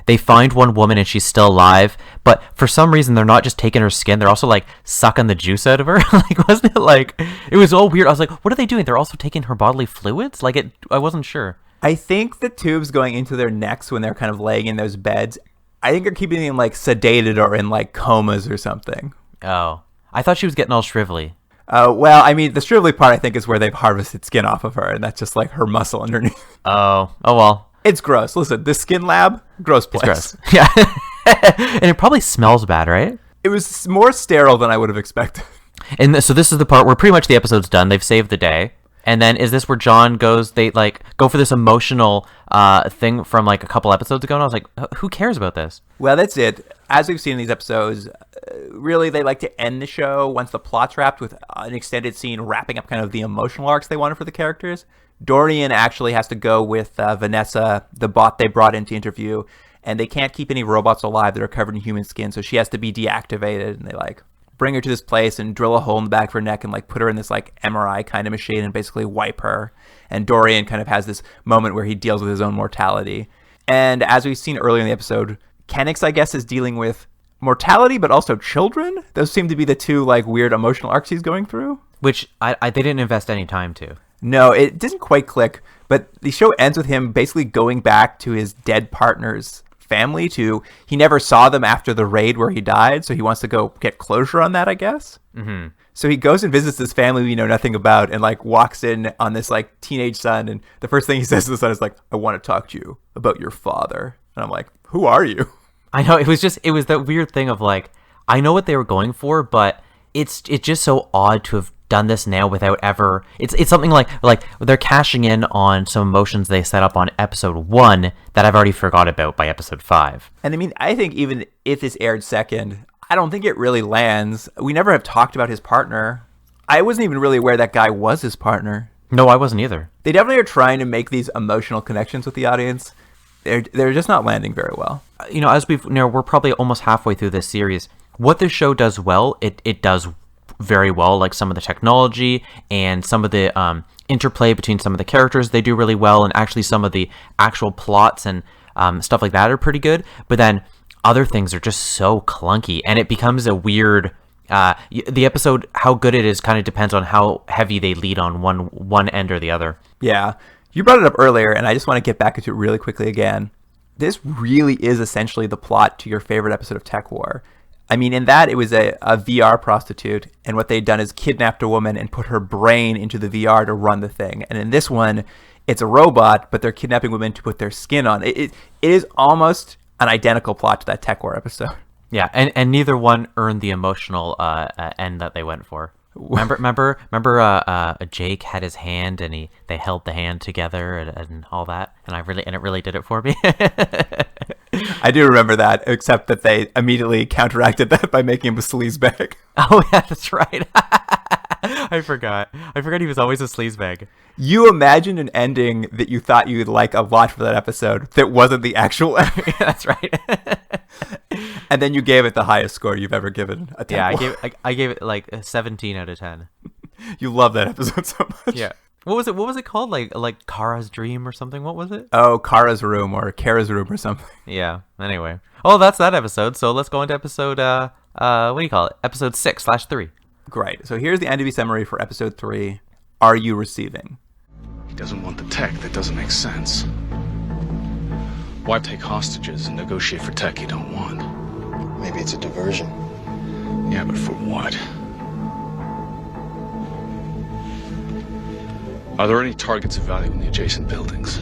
they find one woman and she's still alive, but for some reason they're not just taking her skin, they're also like sucking the juice out of her. Like, wasn't it like, it was all weird. I was like, what are they doing? They're also taking her bodily fluids? I wasn't sure.
I think the tubes going into their necks when they're kind of laying in those beds, I think are keeping them like sedated or in like comas or something.
Oh, I thought she was getting all shrivelly.
Well, I mean, the shrivelly part I think is where they've harvested skin off of her, and that's just like her muscle underneath.
Oh well.
It's gross. Listen, this skin lab, gross place.
It's gross. Yeah. And it probably smells bad, right?
It was more sterile than I would have expected.
And so this is the part where pretty much the episode's done. They've saved the day. And then is this where John goes, they like go for this emotional thing from like a couple episodes ago? And I was like, who cares about this?
Well, that's it. As we've seen in these episodes, really they like to end the show once the plot's wrapped with an extended scene wrapping up kind of the emotional arcs they wanted for the characters. Dorian actually has to go with Vanessa, the bot they brought in to interview, and they can't keep any robots alive that are covered in human skin, so she has to be deactivated, and they like bring her to this place and drill a hole in the back of her neck and like put her in this like MRI kind of machine and basically wipe her. And Dorian kind of has this moment where he deals with his own mortality. And as we've seen earlier in the episode, Kenix, I guess, is dealing with mortality, but also children. Those seem to be the two like weird emotional arcs he's going through.
Which they didn't invest any time to.
No, it didn't quite click. But the show ends with him basically going back to his dead partner's family. He never saw them after the raid where he died, so he wants to go get closure on that, I guess.
Mm-hmm.
So he goes and visits this family we know nothing about, and like walks in on this like teenage son, and the first thing he says to the son is like, "I want to talk to you about your father." And I'm like, "Who are you?"
I know, it was that weird thing of like, I know what they were going for, but it's just so odd to have done this now without ever. It's something like they're cashing in on some emotions they set up on episode 1 that I've already forgot about by episode 5.
And I mean, I think even if this aired second, I don't think it really lands. We never have talked about his partner. I wasn't even really aware that guy was his partner.
No, I wasn't either.
They definitely are trying to make these emotional connections with the audience. They're just not landing very well.
You know, as we're probably almost halfway through this series. What this show does well, it does very well. Like some of the technology and some of the interplay between some of the characters, they do really well, and actually some of the actual plots and stuff like that are pretty good. But then other things are just so clunky, and it becomes a weird. The episode, how good it is, kind of depends on how heavy they lead on one end or the other.
Yeah. You brought it up earlier, and I just want to get back into it really quickly again. This really is essentially the plot to your favorite episode of Tech War. I mean, in that, it was a VR prostitute, and what they'd done is kidnapped a woman and put her brain into the VR to run the thing. And in this one, it's a robot, but they're kidnapping women to put their skin on. It is almost an identical plot to that Tech War episode.
Yeah, and neither one earned the emotional end that they went for. Remember, Jake had his hand and they held the hand together and all that, and it really did it for me.
I do remember that, except that they immediately counteracted that by making him a sleazebag.
Oh yeah, that's right. I forgot he was always a sleazebag.
You imagined an ending that you thought you'd like a lot for that episode that wasn't the actual ending.
Yeah, that's right.
And then you gave it the highest score you've ever given a 10.
Yeah, I gave it like a 17 out of 10.
You love that episode so much.
Yeah. What was it called? Like Kara's Dream or something? What was it?
Oh, Kara's Room or Kara's Room or something.
Yeah. Anyway. Oh, that's that episode. So let's go into episode what do you call it? Episode 6/3.
Great. So here's the IMDb summary for episode 3. Are you receiving?
He doesn't want the tech. That doesn't make sense. Why take hostages and negotiate for tech you don't want?
Maybe it's a diversion.
Yeah, but for what? Are there any targets of value in the adjacent buildings?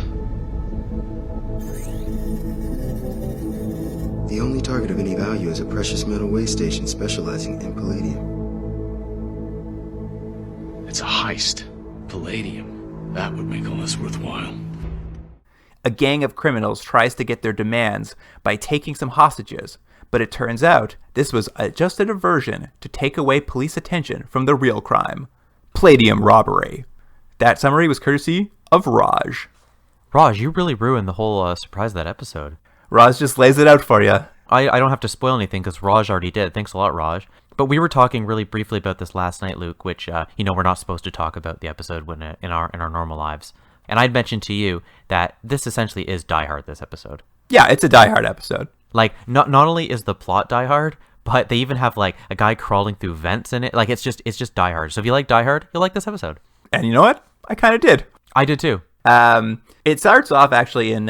The only target of any value is a precious metal way station specializing in palladium.
It's a heist. Palladium. That would make all this worthwhile.
A gang of criminals tries to get their demands by taking some hostages, but it turns out this was just a diversion to take away police attention from the real crime, palladium robbery. That summary was courtesy of Raj.
Raj, you really ruined the whole surprise of that episode.
Raj just lays it out for you.
I don't have to spoil anything because Raj already did. Thanks a lot, Raj. But we were talking really briefly about this last night, Luke, which we're not supposed to talk about the episode when in our normal lives. And I'd mentioned to you that this essentially is Die Hard, this episode.
Yeah, it's a Die Hard episode.
Like, not only is the plot Die Hard, but they even have like a guy crawling through vents in it. Like, it's just Die Hard. So if you like Die Hard, you'll like this episode.
And you know what? I kind of did.
I did too.
It starts off actually in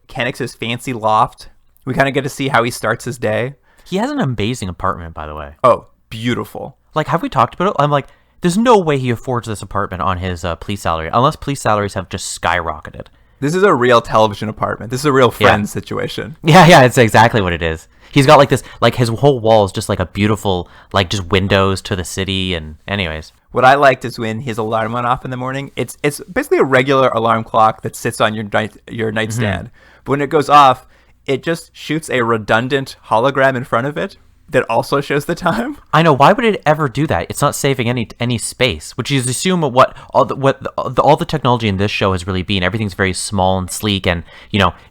Kenix's fancy loft. We kind of get to see how he starts his day.
He has an amazing apartment, by the way.
Oh, beautiful.
Like, have we talked about it? I'm like, there's no way he affords this apartment on his police salary, unless police salaries have just skyrocketed.
This is a real television apartment. This is a real Friends situation.
Yeah, it's exactly what it is. He's got like this, like his whole wall is just like a beautiful, like just windows to the city. And anyways,
what I liked is when his alarm went off in the morning. It's basically a regular alarm clock that sits on your nightstand. But when it goes off, it just shoots a redundant hologram in front of it that also shows the time.
I know. Why would it ever do that? It's not saving any space, which is assume what all the technology in this show has really been. Everything's very small and sleek, and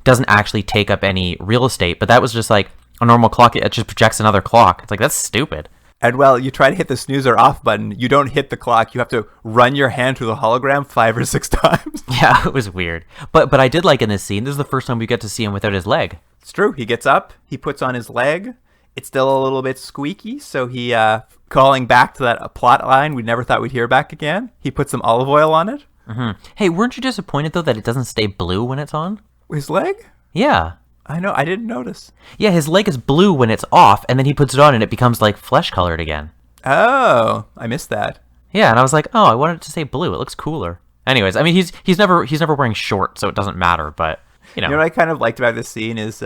doesn't actually take up any real estate. But that was just like a normal clock. It just projects another clock. It's like, that's stupid.
And well, you try to hit the snooze or off button. You don't hit the clock. You have to run your hand through the hologram 5 or 6 times.
Yeah, it was weird. But I did like in this scene. This is the first time we get to see him without his leg.
It's true. He gets up. He puts on his leg. It's still a little bit squeaky, so he, calling back to that plot line we never thought we'd hear back again, he puts some olive oil on it.
Mm-hmm. Hey, weren't you disappointed, though, that it doesn't stay blue when it's on?
His leg?
Yeah.
I know, I didn't notice.
Yeah, his leg is blue when it's off, and then he puts it on and it becomes, like, flesh-colored again.
Oh, I missed that.
Yeah, and I was like, oh, I wanted it to say blue. It looks cooler. Anyways, I mean, he's never wearing shorts, so it doesn't matter, but,
You know what I kind of liked about this scene is...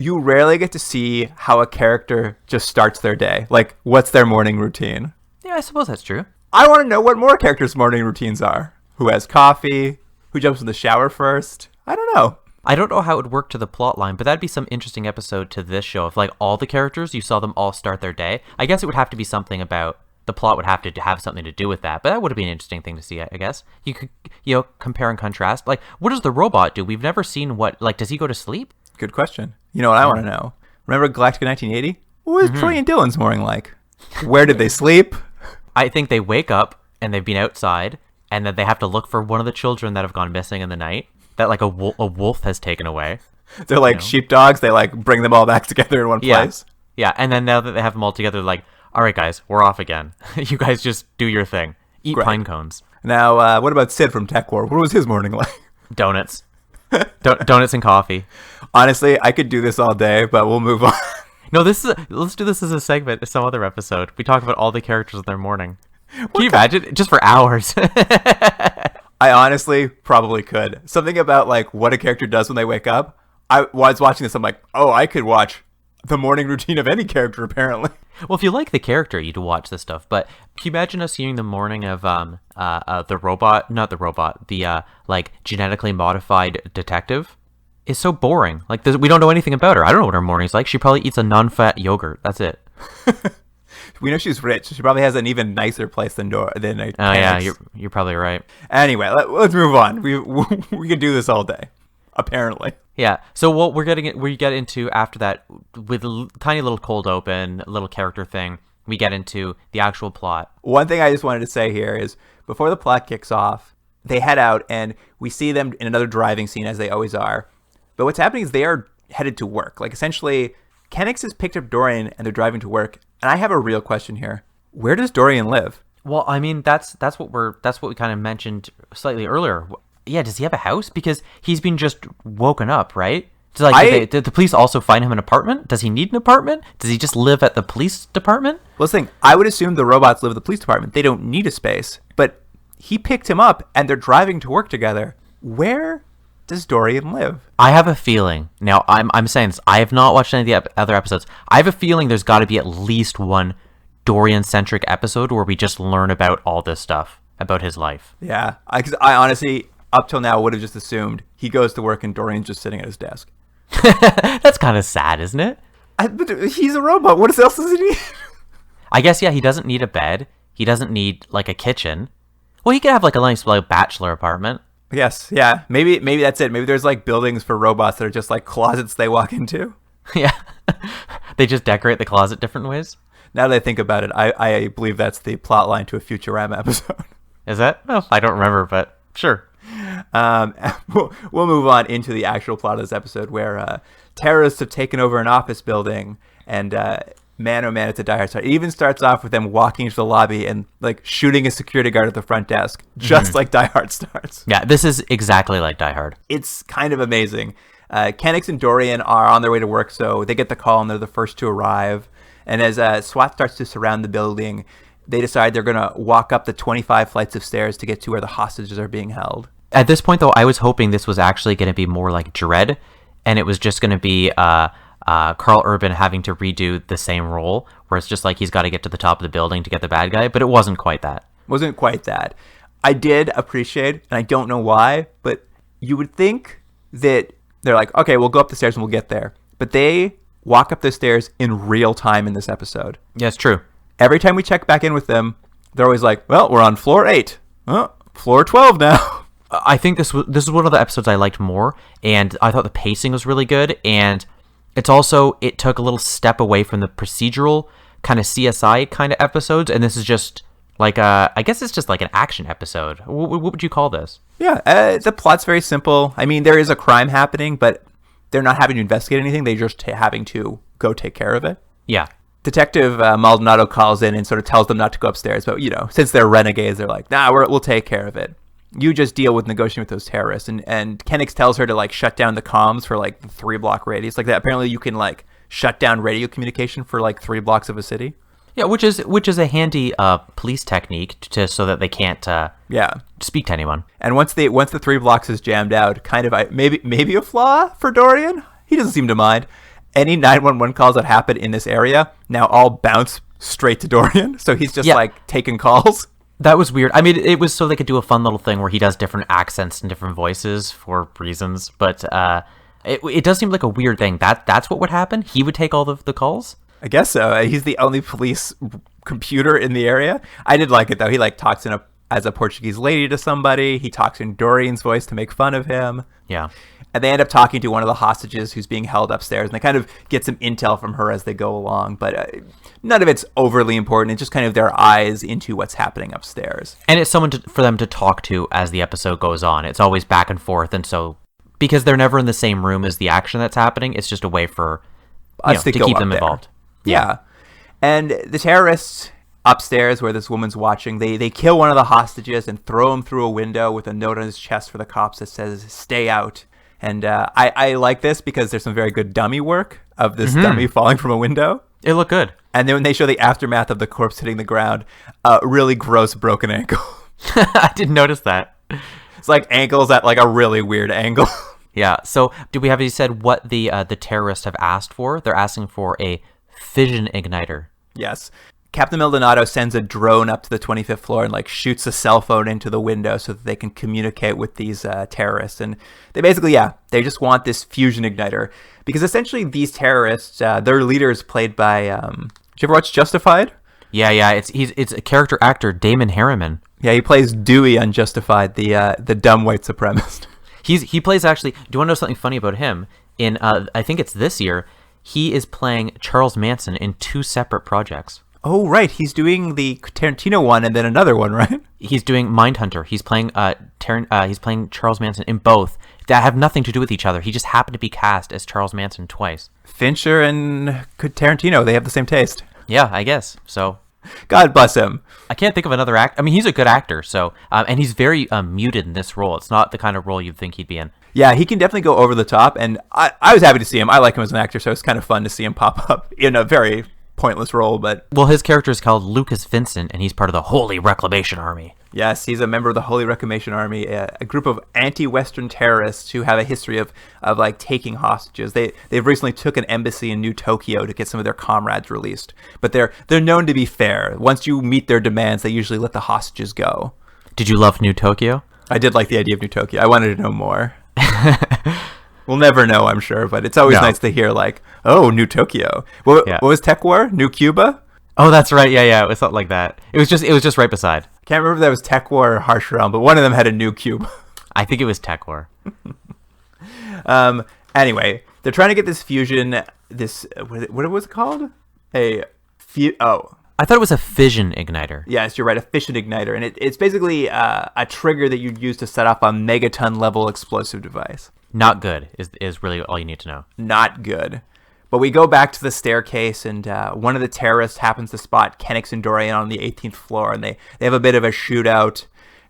you rarely get to see how a character just starts their day. Like, what's their morning routine?
Yeah, I suppose that's true.
I want to know what more characters' morning routines are. Who has coffee? Who jumps in the shower first? I don't know.
I don't know how it would work to the plot line, but that'd be some interesting episode to this show. If, like, all the characters, you saw them all start their day. I guess it would have to be something about... The plot would have to have something to do with that, but that would be an interesting thing to see, I guess. You could, compare and contrast. Like, what does the robot do? We've never seen what... Like, does he go to sleep?
Good question. You know what I want to know? Remember Galactica 1980? What was Troy and Dylan's morning like? Where did they sleep?
I think they wake up and they've been outside, and then they have to look for one of the children that have gone missing in the night that like a wolf has taken away.
They're like sheepdogs. They like bring them all back together in one place.
Yeah, and then now that they have them all together, like, all right, guys, we're off again. You guys just do your thing. Eat pine cones.
Now, what about Sid from Tech War? What was his morning like?
Donuts. Donuts and coffee.
Honestly, I could do this all day, but we'll move on.
No, let's do this as a segment, some other episode. We talk about all the characters in their morning. Can you imagine? Just for hours.
I honestly probably could. Something about like what a character does when they wake up. I was watching this. I'm like, oh, I could watch the morning routine of any character, apparently.
Well, if you like the character, you'd watch this stuff. But can you imagine us hearing the morning of the robot, not the robot, the like genetically modified detective? It's so boring. Like we don't know anything about her. I don't know what her morning's like. She probably eats a non-fat yogurt. That's it.
We know she's rich. She probably has an even nicer place than
Oh yeah, you're probably right.
Anyway, let's move on. We can do this all day, apparently.
Yeah. So what we get into after that with a tiny little cold open, little character thing. We get into the actual plot.
One thing I just wanted to say here is before the plot kicks off, they head out and we see them in another driving scene as they always are. But what's happening is they are headed to work. Like essentially, Kennex has picked up Dorian and they're driving to work. And I have a real question here. Where does Dorian live?
Well, I mean, that's what we kind of mentioned slightly earlier. Yeah, does he have a house? Because he's been just woken up, right? Did the police also find him an apartment? Does he need an apartment? Does he just live at the police department?
Well, the thing, I would assume the robots live at the police department. They don't need a space. But he picked him up and they're driving to work together. Where does Dorian live?
I have a feeling. Now, I'm saying this. I have not watched any of the other episodes. I have a feeling there's got to be at least one Dorian-centric episode where we just learn about all this stuff, about his life.
Yeah, because I honestly, up till now, would have just assumed he goes to work and Dorian's just sitting at his desk.
That's kind of sad, isn't it?
But he's a robot. What else does he need?
I guess, yeah, he doesn't need a bed. He doesn't need, like, a kitchen. Well, he could have, like, a nice, like, bachelor apartment.
Yes, yeah. Maybe that's it. Maybe there's, like, buildings for robots that are just, like, closets they walk into.
Yeah. They just decorate the closet different ways.
Now that I think about it, I believe that's the plot line to a Futurama episode.
Is that? Well, I don't remember, but sure.
We'll move on into the actual plot of this episode where terrorists have taken over an office building and man, oh man, it's a Die Hard start. It even starts off with them walking into the lobby and like shooting a security guard at the front desk, just like Die Hard starts.
Yeah, this is exactly like Die Hard.
It's kind of amazing. Kennex and Dorian are on their way to work, so they get the call and they're the first to arrive. And as SWAT starts to surround the building, they decide they're going to walk up the 25 flights of stairs to get to where the hostages are being held.
At this point, though, I was hoping this was actually going to be more like Dredd, and it was just going to be Carl Urban having to redo the same role, where it's just like he's got to get to the top of the building to get the bad guy, but it wasn't quite that.
Wasn't quite that. I did appreciate, and I don't know why, but you would think that they're like, okay, we'll go up the stairs and we'll get there. But they walk up the stairs in real time in this episode.
Yeah, it's true.
Every time we check back in with them, they're always like, well, we're on floor 8. Floor 12 now.
I think this is one of the episodes I liked more, and I thought the pacing was really good, and it took a little step away from the procedural kind of CSI kind of episodes, and this is just like I guess it's just like an action episode. What would you call this?
Yeah, the plot's very simple. I mean, there is a crime happening, but they're not having to investigate anything. They're just having to go take care of it.
Yeah.
Detective Maldonado calls in and sort of tells them not to go upstairs. But, since they're renegades, they're like, nah, we'll take care of it. You just deal with negotiating with those terrorists. And Kennex tells her to, like, shut down the comms for, like, the 3-block radius. Like that. Apparently you can, like, shut down radio communication for, like, 3 blocks of a city.
Yeah, which is a handy police technique so that they can't speak to anyone. And
once the 3 blocks is jammed out, kind of maybe a flaw for Dorian. He doesn't seem to mind. Any 911 calls that happen in this area now all bounce straight to Dorian. So he's just like taking calls.
That was weird. I mean, it was so they could do a fun little thing where he does different accents and different voices for reasons. But it does seem like a weird thing. That's what would happen. He would take all the calls.
I guess so. He's the only police computer in the area. I did like it though. He like talks as a Portuguese lady to somebody. He talks in Dorian's voice to make fun of him.
Yeah.
And they end up talking to one of the hostages who's being held upstairs, and they kind of get some intel from her as they go along. But none of it's overly important. It's just kind of their eyes into what's happening upstairs.
And it's someone for them to talk to as the episode goes on. It's always back and forth, and so because they're never in the same room as the action that's happening, it's just a way for us to keep them involved.
Yeah. And the terrorists upstairs where this woman's watching, they kill one of the hostages and throw him through a window with a note on his chest for the cops that says, stay out. And I like this because there's some very good dummy work of this dummy falling from a window.
It looked good.
And then when they show the aftermath of the corpse hitting the ground, really gross broken ankle.
I didn't notice that.
It's like ankles at like a really weird angle.
Yeah. So do we have you said what the terrorists have asked for? They're asking for a fission igniter.
Yes. Captain Maldonado sends a drone up to the 25th floor and like shoots a cell phone into the window so that they can communicate with these terrorists. And they basically, they just want this fusion igniter because essentially these terrorists, their leader is played by, did you ever watch Justified?
Yeah. It's a character actor, Damon Harriman.
Yeah, he plays Dewey on Justified, the dumb white supremacist.
He plays actually, do you want to know something funny about him? In, I think it's this year, he is playing Charles Manson in 2 separate projects.
Oh, right. He's doing the Tarantino one and then another one, right?
He's doing Mindhunter. He's playing he's playing Charles Manson in both that have nothing to do with each other. He just happened to be cast as Charles Manson twice.
Fincher and Tarantino, they have the same taste.
Yeah, I guess. So
God bless him.
I can't think of another actor. I mean, he's a good actor, so and he's very muted in this role. It's not the kind of role you'd think he'd be in.
Yeah, he can definitely go over the top, and I was happy to see him. I like him as an actor, so it's kind of fun to see him pop up in a very pointless role. But
well, his character is called Lucas Vincent, and he's part of the Holy Reclamation Army.
Yes, he's a member of the Holy Reclamation Army, a group of anti-Western terrorists who have a history of like taking hostages. They've recently took an embassy in New Tokyo to get some of their comrades released, but they're known to be fair. Once you meet their demands, they usually let the hostages go.
Did you love New Tokyo?
I did like the idea of New Tokyo. I wanted to know more. We'll never know, I'm sure, but it's always nice to hear like, oh, New Tokyo. What was Tech War? New Cuba?
Oh, that's right. Yeah. It was something like that. It was just right beside.
Can't remember if that was Tech War or Harsh Realm, but one of them had a new cube.
I think it was Tech War.
Anyway, they're trying to get this fusion. What was it called? I
thought it was a fission igniter.
Yes, you're right, a fission igniter, and it's basically a trigger that you'd use to set off a megaton level explosive device.
Not good is really all you need to know.
Not good. But we go back to the staircase, and one of the terrorists happens to spot Kennex and Dorian on the 18th floor, and they have a bit of a shootout.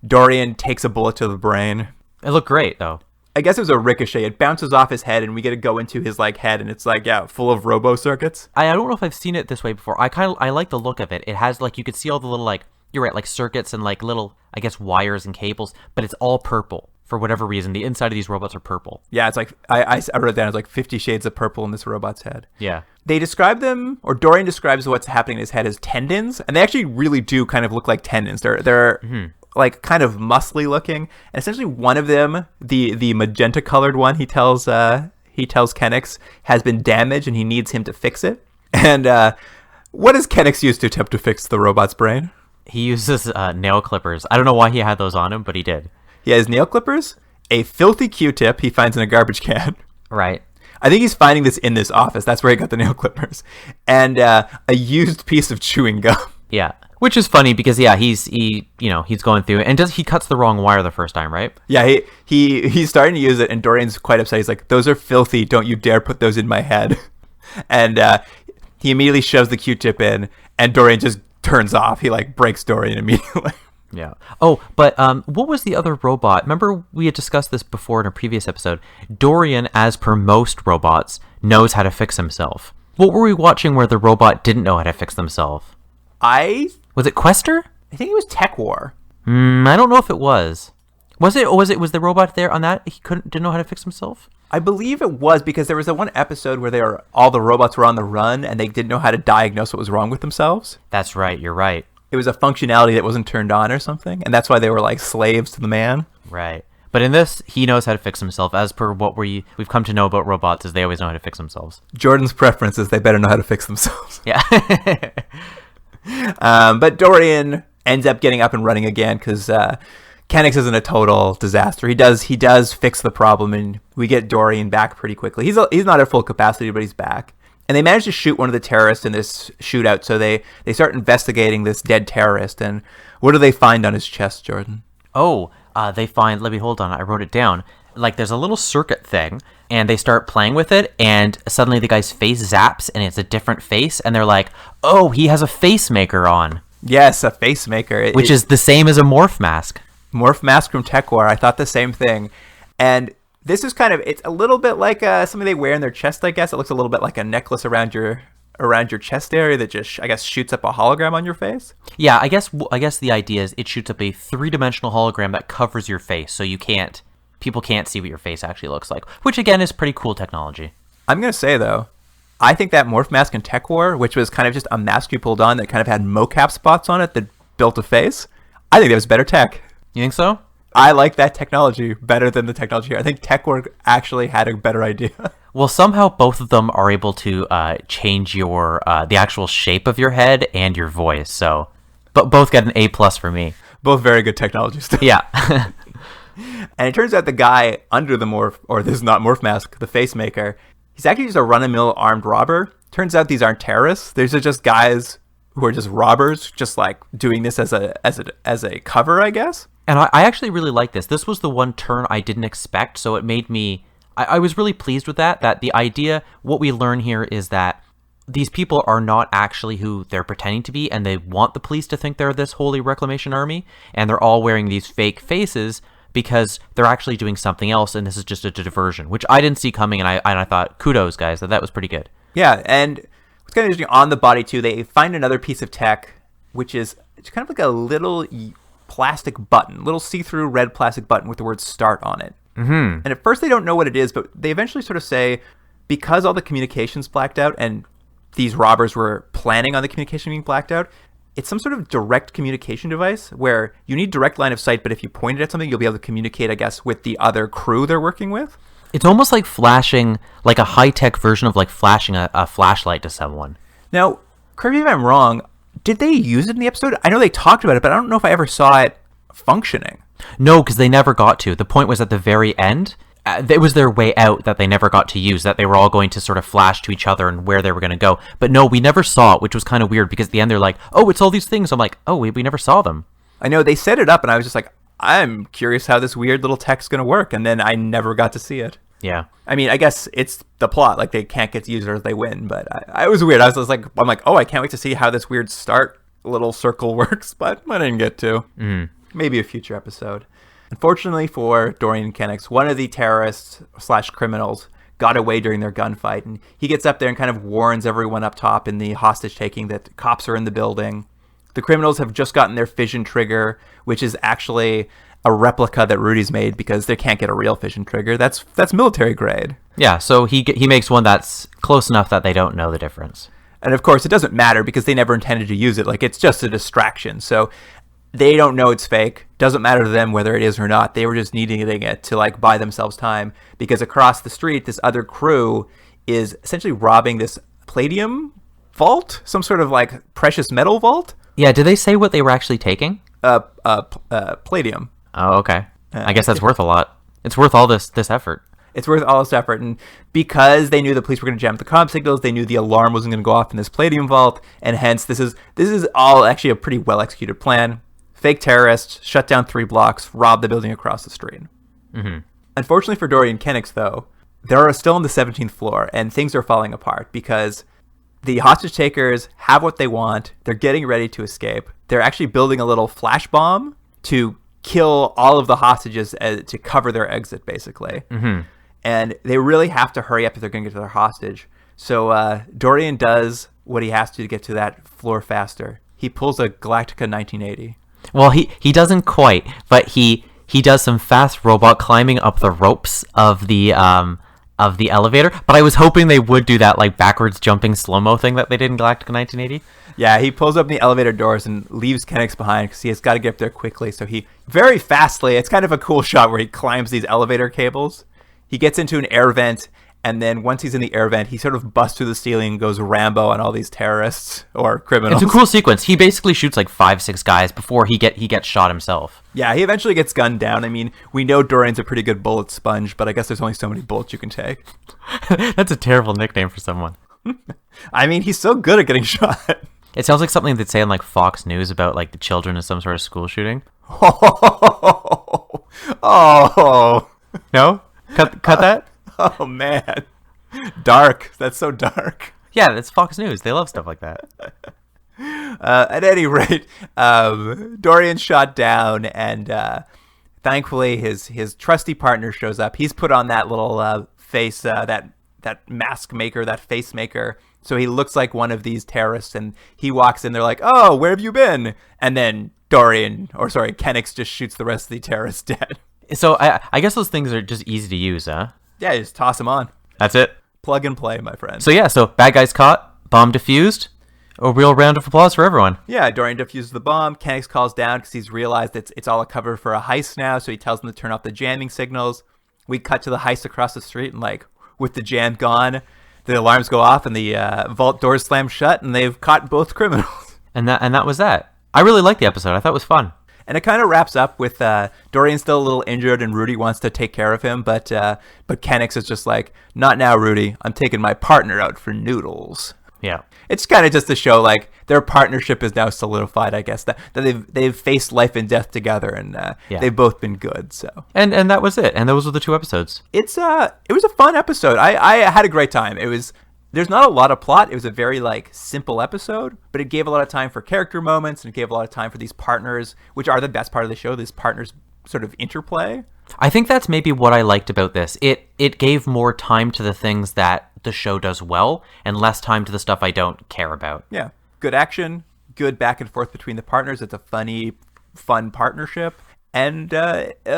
Dorian takes a bullet to the brain.
It looked great, though.
I guess it was a ricochet. It bounces off his head, and we get to go into his like head, and it's like full of robo circuits.
I don't know if I've seen it this way before. I like the look of it. It has like you could see all the little like you're right like circuits and like little I guess wires and cables, but it's all purple. for whatever reason, the inside of these robots are purple.
Yeah, it's like, I wrote it down, it's like 50 shades of purple in this robot's head.
Yeah.
They describe them, or Dorian describes what's happening in his head as tendons, and they actually really do kind of look like tendons. They're like kind of muscly looking, and essentially one of them, the magenta colored one, he tells Kennex has been damaged and he needs him to fix it. And what does Kennex use to attempt to fix the robot's brain?
He uses nail clippers. I don't know why he had those on him, but he did.
He has nail clippers, a filthy Q-tip he finds in a garbage can.
Right.
I think he's finding this in this office. That's where he got the nail clippers. And a used piece of chewing gum.
Yeah. Which is funny because, yeah, he's going through it. And he cuts the wrong wire the first time, right?
Yeah, he's starting to use it, and Dorian's quite upset. He's like, those are filthy. Don't you dare put those in my head. And he immediately shoves the Q-tip in, and Dorian just turns off. He, like, breaks Dorian immediately.
Yeah. Oh, but what was the other robot? Remember we had discussed this before in a previous episode. Dorian, as per most robots, knows how to fix himself. What were we watching where the robot didn't know how to fix themselves? Was it Quester?
I think it was Tech War.
I don't know if it was. Was it? Or was the robot there on that? He didn't know how to fix himself?
I believe it was, because there was that one episode where all the robots were on the run and they didn't know how to diagnose what was wrong with themselves.
That's right. You're right.
It was a functionality that wasn't turned on or something, and that's why they were like slaves to the man.
Right. But in this, he knows how to fix himself. As per what we've come to know about robots, is they always know how to fix themselves.
Jordan's preference is they better know how to fix themselves.
Yeah.
But Dorian ends up getting up and running again because Kennex isn't a total disaster. He does fix the problem, and we get Dorian back pretty quickly. He's not at full capacity, but he's back. And they manage to shoot one of the terrorists in this shootout, so they start investigating this dead terrorist. And what do they find on his chest, Jordan?
Oh, they find, let me hold on, I wrote it down. Like, there's a little circuit thing, and they start playing with it, and suddenly the guy's face zaps, and it's a different face, and they're like, oh, he has a face maker on.
Yes, a face maker.
Which is the same as a morph mask.
Morph mask from Tech War. I thought the same thing. And this is it's a little bit like something they wear in their chest, I guess. It looks a little bit like a necklace around your chest area that just, I guess, shoots up a hologram on your face.
Yeah, I guess the idea is it shoots up a 3-dimensional hologram that covers your face, so people can't see what your face actually looks like, which again is pretty cool technology.
I'm going to say, though, I think that morph mask in Tech War, which was kind of just a mask you pulled on that kind of had mocap spots on it that built a face, I think that was better tech.
You think so?
I like that technology better than the technology here. I think Tech War actually had a better idea.
Well, somehow both of them are able to change the actual shape of your head and your voice, so but both get an A+ for me.
Both very good technologies.
Yeah.
And it turns out the guy under the morph, or this is not morph mask, the face maker, he's actually just a run-of-the-mill armed robber. Turns out these aren't terrorists. These are just guys who are just robbers, just like doing this as a cover, I guess.
And I actually really like this. This was the one turn I didn't expect, so it made me... I was really pleased with that the idea, what we learn here is that these people are not actually who they're pretending to be, and they want the police to think they're this holy reclamation army, and they're all wearing these fake faces because they're actually doing something else, and this is just a diversion, which I didn't see coming, and I thought, kudos, guys, that was pretty good.
Yeah, and what's kind of interesting, on the body, too, they find another piece of tech, which is it's kind of like a little plastic button, little see-through red plastic button with the word start on it.
Mm-hmm.
And at first they don't know what it is, but they eventually sort of say, because all the communication's blacked out and these robbers were planning on the communication being blacked out, it's some sort of direct communication device where you need direct line of sight, but if you point it at something, you'll be able to communicate, I guess, with the other crew they're working with.
It's almost like flashing, like a high-tech version of like flashing a flashlight to someone.
Now, correct me if I'm wrong, did they use it in the episode? I know they talked about it, but I don't know if I ever saw it functioning.
No, because they never got to. The point was at the very end, it was their way out that they never got to use, that they were all going to sort of flash to each other and where they were going to go. But no, we never saw it, which was kind of weird, because at the end they're like, oh, it's all these things. I'm like, oh, we never saw them.
I know, they set it up, and I was just like, I'm curious how this weird little tech's going to work, and then I never got to see it.
Yeah.
I mean, I guess it's the plot, like they can't get to use it or they win, but I was weird. I'm like, oh, I can't wait to see how this weird start little circle works, but I didn't get to. Maybe a future episode. Unfortunately for Dorian and Kennex, one of the terrorists/criminals got away during their gunfight, and he gets up there and kind of warns everyone up top in the hostage taking that cops are in the building. The criminals have just gotten their fission trigger, which is actually a replica that Rudy's made because they can't get a real fission trigger. That's military grade.
Yeah, so he makes one that's close enough that they don't know the difference.
And of course, it doesn't matter because they never intended to use it. Like, it's just a distraction. So they don't know it's fake. Doesn't matter to them whether it is or not. They were just needing it to like buy themselves time because across the street, this other crew is essentially robbing this palladium vault, some sort of like precious metal vault.
Yeah, did they say what they were actually taking?
Palladium.
Oh, okay. I guess that's worth a lot. It's worth all this effort.
It's worth all this effort, and because they knew the police were going to jam the comm signals, they knew the alarm wasn't going to go off in this palladium vault, and hence this is all actually a pretty well executed plan. Fake terrorists, shut down 3 blocks, rob the building across the street. Mm-hmm. Unfortunately for Dory and Kennex, though, they're still on the 17th floor, and things are falling apart because the hostage takers have what they want. They're getting ready to escape. They're actually building a little flash bomb to kill all of the hostages to cover their exit, basically. Mm-hmm. And they really have to hurry up if they're going to get to their hostage. So Dorian does what he has to get to that floor faster. He pulls a Galactica 1980.
Well, he doesn't quite, but he does some fast robot climbing up the ropes of the elevator. But I was hoping they would do that like backwards jumping slow-mo thing that they did in Galactica 1980.
Yeah, he pulls up the elevator doors and leaves Kennex behind because he has got to get up there quickly. So he very fastly, it's kind of a cool shot where he climbs these elevator cables. He gets into an air vent, and then once he's in the air vent, he sort of busts through the ceiling and goes Rambo on all these terrorists or criminals.
It's a cool sequence. He basically shoots like 5-6 guys before he gets shot himself.
Yeah, he eventually gets gunned down. I mean, we know Dorian's a pretty good bullet sponge, but I guess there's only so many bullets you can take.
That's a terrible nickname for someone.
I mean, he's so good at getting shot.
It sounds like something they'd say on like Fox News about like the children of some sort of school shooting.
Oh.
No? Cut that?
Oh, man. Dark. That's so dark.
Yeah, that's Fox News. They love stuff like that.
At any rate, Dorian's shot down, and thankfully his trusty partner shows up. He's put on that little face, that mask maker, that face maker, so he looks like one of these terrorists, and he walks in, they're like, oh, where have you been? And then Kennex just shoots the rest of the terrorists dead. So
I guess those things are just easy to use, huh?
Yeah, you just toss them on.
That's it.
Plug and play, my friend.
So bad guys caught, bomb defused. A real round of applause for everyone.
Yeah, Dorian defuses the bomb. Kennex calls down because he's realized it's all a cover for a heist now, so he tells them to turn off the jamming signals. We cut to the heist across the street, and like with the jam gone, the alarms go off and the vault doors slam shut, and they've caught both criminals.
And that was that. I really liked the episode. I thought it was fun.
And it kind of wraps up with Dorian still a little injured, and Rudy wants to take care of him, but Kennex is just like, not now, Rudy. I'm taking my partner out for noodles.
Yeah.
It's kind of just to show like their partnership is now solidified, I guess, that they've faced life and death together, and they've both been good. So
and that was it. And those were the 2 episodes.
It was a fun episode. I had a great time. There's not a lot of plot. It was a very like simple episode, but it gave a lot of time for character moments, and it gave a lot of time for these partners, which are the best part of the show. These partners sort of interplay.
I think that's maybe what I liked about this. It gave more time to the things that the show does well, and less time to the stuff I don't care about.
Yeah, good action, good back and forth between the partners. It's a funny, fun partnership, and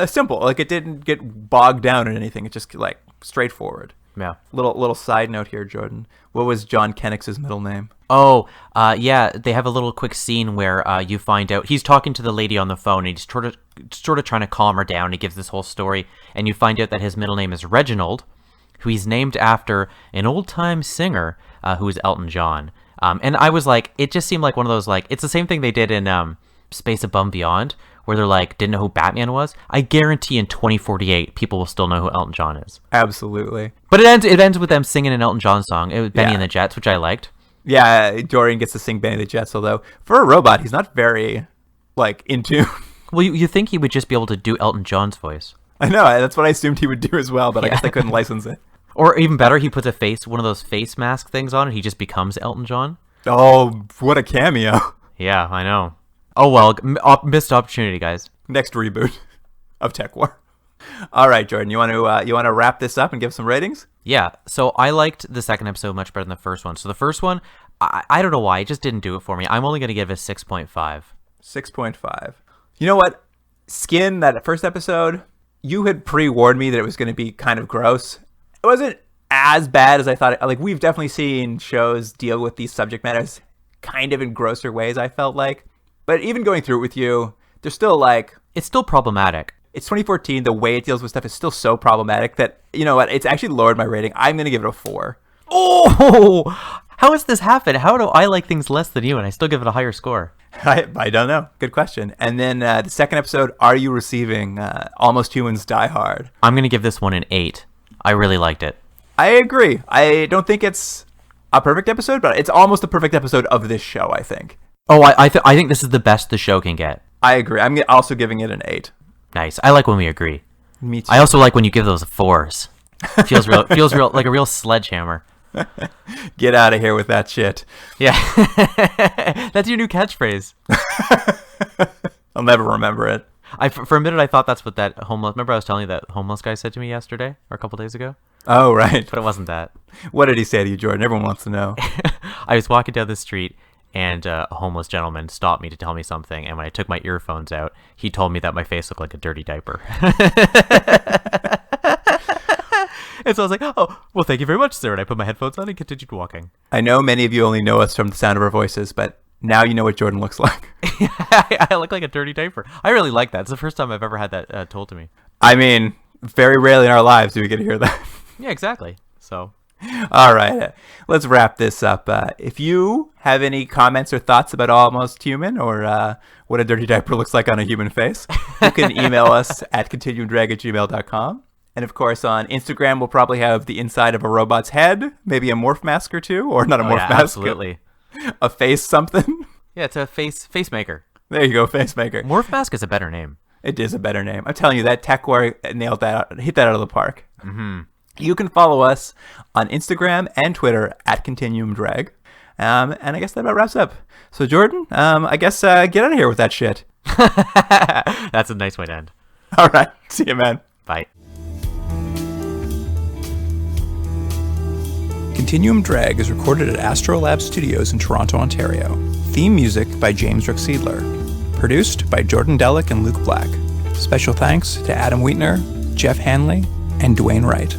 simple. Like, it didn't get bogged down in anything. It's just like straightforward.
Yeah.
Little side note here, Jordan. What was John Kennex's middle name?
Oh, yeah. They have a little quick scene where you find out he's talking to the lady on the phone, and he's sort of trying to calm her down. He gives this whole story, and you find out that his middle name is Reginald, who he's named after an old-time singer who is Elton John. And I was like, it just seemed like one of those, like, it's the same thing they did in Space Above and Beyond, where they're like, didn't know who Batman was. I guarantee in 2048, people will still know who Elton John is.
Absolutely.
But it ends with them singing an Elton John song. It was Benny and the Jets, which I liked.
Yeah, Dorian gets to sing Benny the Jets, although for a robot, he's not very, like, in tune.
Well, you think he would just be able to do Elton John's voice.
I know, that's what I assumed he would do as well, but I guess they couldn't license it.
Or even better, he puts one of those face mask things on, and he just becomes Elton John.
Oh, what a cameo.
Yeah, I know. Oh, well, missed opportunity, guys.
Next reboot of Tech War. All right, Jordan, you want to wrap this up and give some ratings?
Yeah, so I liked the second episode much better than the first one. So the first one, I don't know why, it just didn't do it for me. I'm only going to give it a 6.5.
6.5. You know what? Skin, that first episode, you had pre-warned me that it was going to be kind of gross. It wasn't as bad as I thought. Like, we've definitely seen shows deal with these subject matters kind of in grosser ways, I felt like. But even going through it with you, there's still like...
It's still problematic.
It's 2014. The way it deals with stuff is still so problematic that, you know what, it's actually lowered my rating. I'm going to give it a 4.
Oh! How has this happened? How do I like things less than you and I still give it a higher score?
I don't know. Good question. And then the second episode, Are You Receiving? Almost Humans Die Hard.
I'm going to give this one an 8. I really liked it.
I agree. I don't think it's a perfect episode, but it's almost a perfect episode of this show, I think.
Oh, I think this is the best the show can get.
I agree. I'm also giving it an 8.
Nice. I like when we agree.
Me too.
I also like when you give those 4s. Feels real like a real sledgehammer.
Get out of here with that shit.
Yeah. That's your new catchphrase.
I'll never remember it.
For a minute, I thought that's what that homeless... Remember I was telling you that homeless guy said to me yesterday or a couple days ago?
Oh, right.
But it wasn't that.
What did he say to you, Jordan? Everyone wants to know.
I was walking down the street and a homeless gentleman stopped me to tell me something. And when I took my earphones out, he told me that my face looked like a dirty diaper. And so I was like, oh, well, thank you very much, sir. And I put my headphones on and continued walking.
I know many of you only know us from the sound of our voices, but now you know what Jordan looks like.
I look like a dirty diaper. I really like that. It's the first time I've ever had that told to me.
I mean, very rarely in our lives do we get to hear that.
Yeah, exactly. So...
All right, let's wrap this up. If you have any comments or thoughts about Almost Human or what a dirty diaper looks like on a human face, you can email us at continuumdrag@gmail.com. And of course, on Instagram, we'll probably have the inside of a robot's head, maybe a morph mask or two, or not a morph mask.
Absolutely.
A face something.
Yeah, it's a face maker.
There you go, face maker.
Morph mask is a better name.
It is a better name. I'm telling you, that tech war nailed that, hit that out of the park.
Mm-hmm.
You can follow us on Instagram and Twitter at continuumdrag. And I guess that about wraps up. So, Jordan, I guess get out of here with that shit.
That's a nice way to end.
All right. See you, man.
Bye.
Continuum Drag is recorded at Astrolab Studios in Toronto, Ontario. Theme music by James Ruxfiedler. Produced by Jordan Delic and Luke Black. Special thanks to Adam Wheatner, Jeff Hanley, and Dwayne Wright.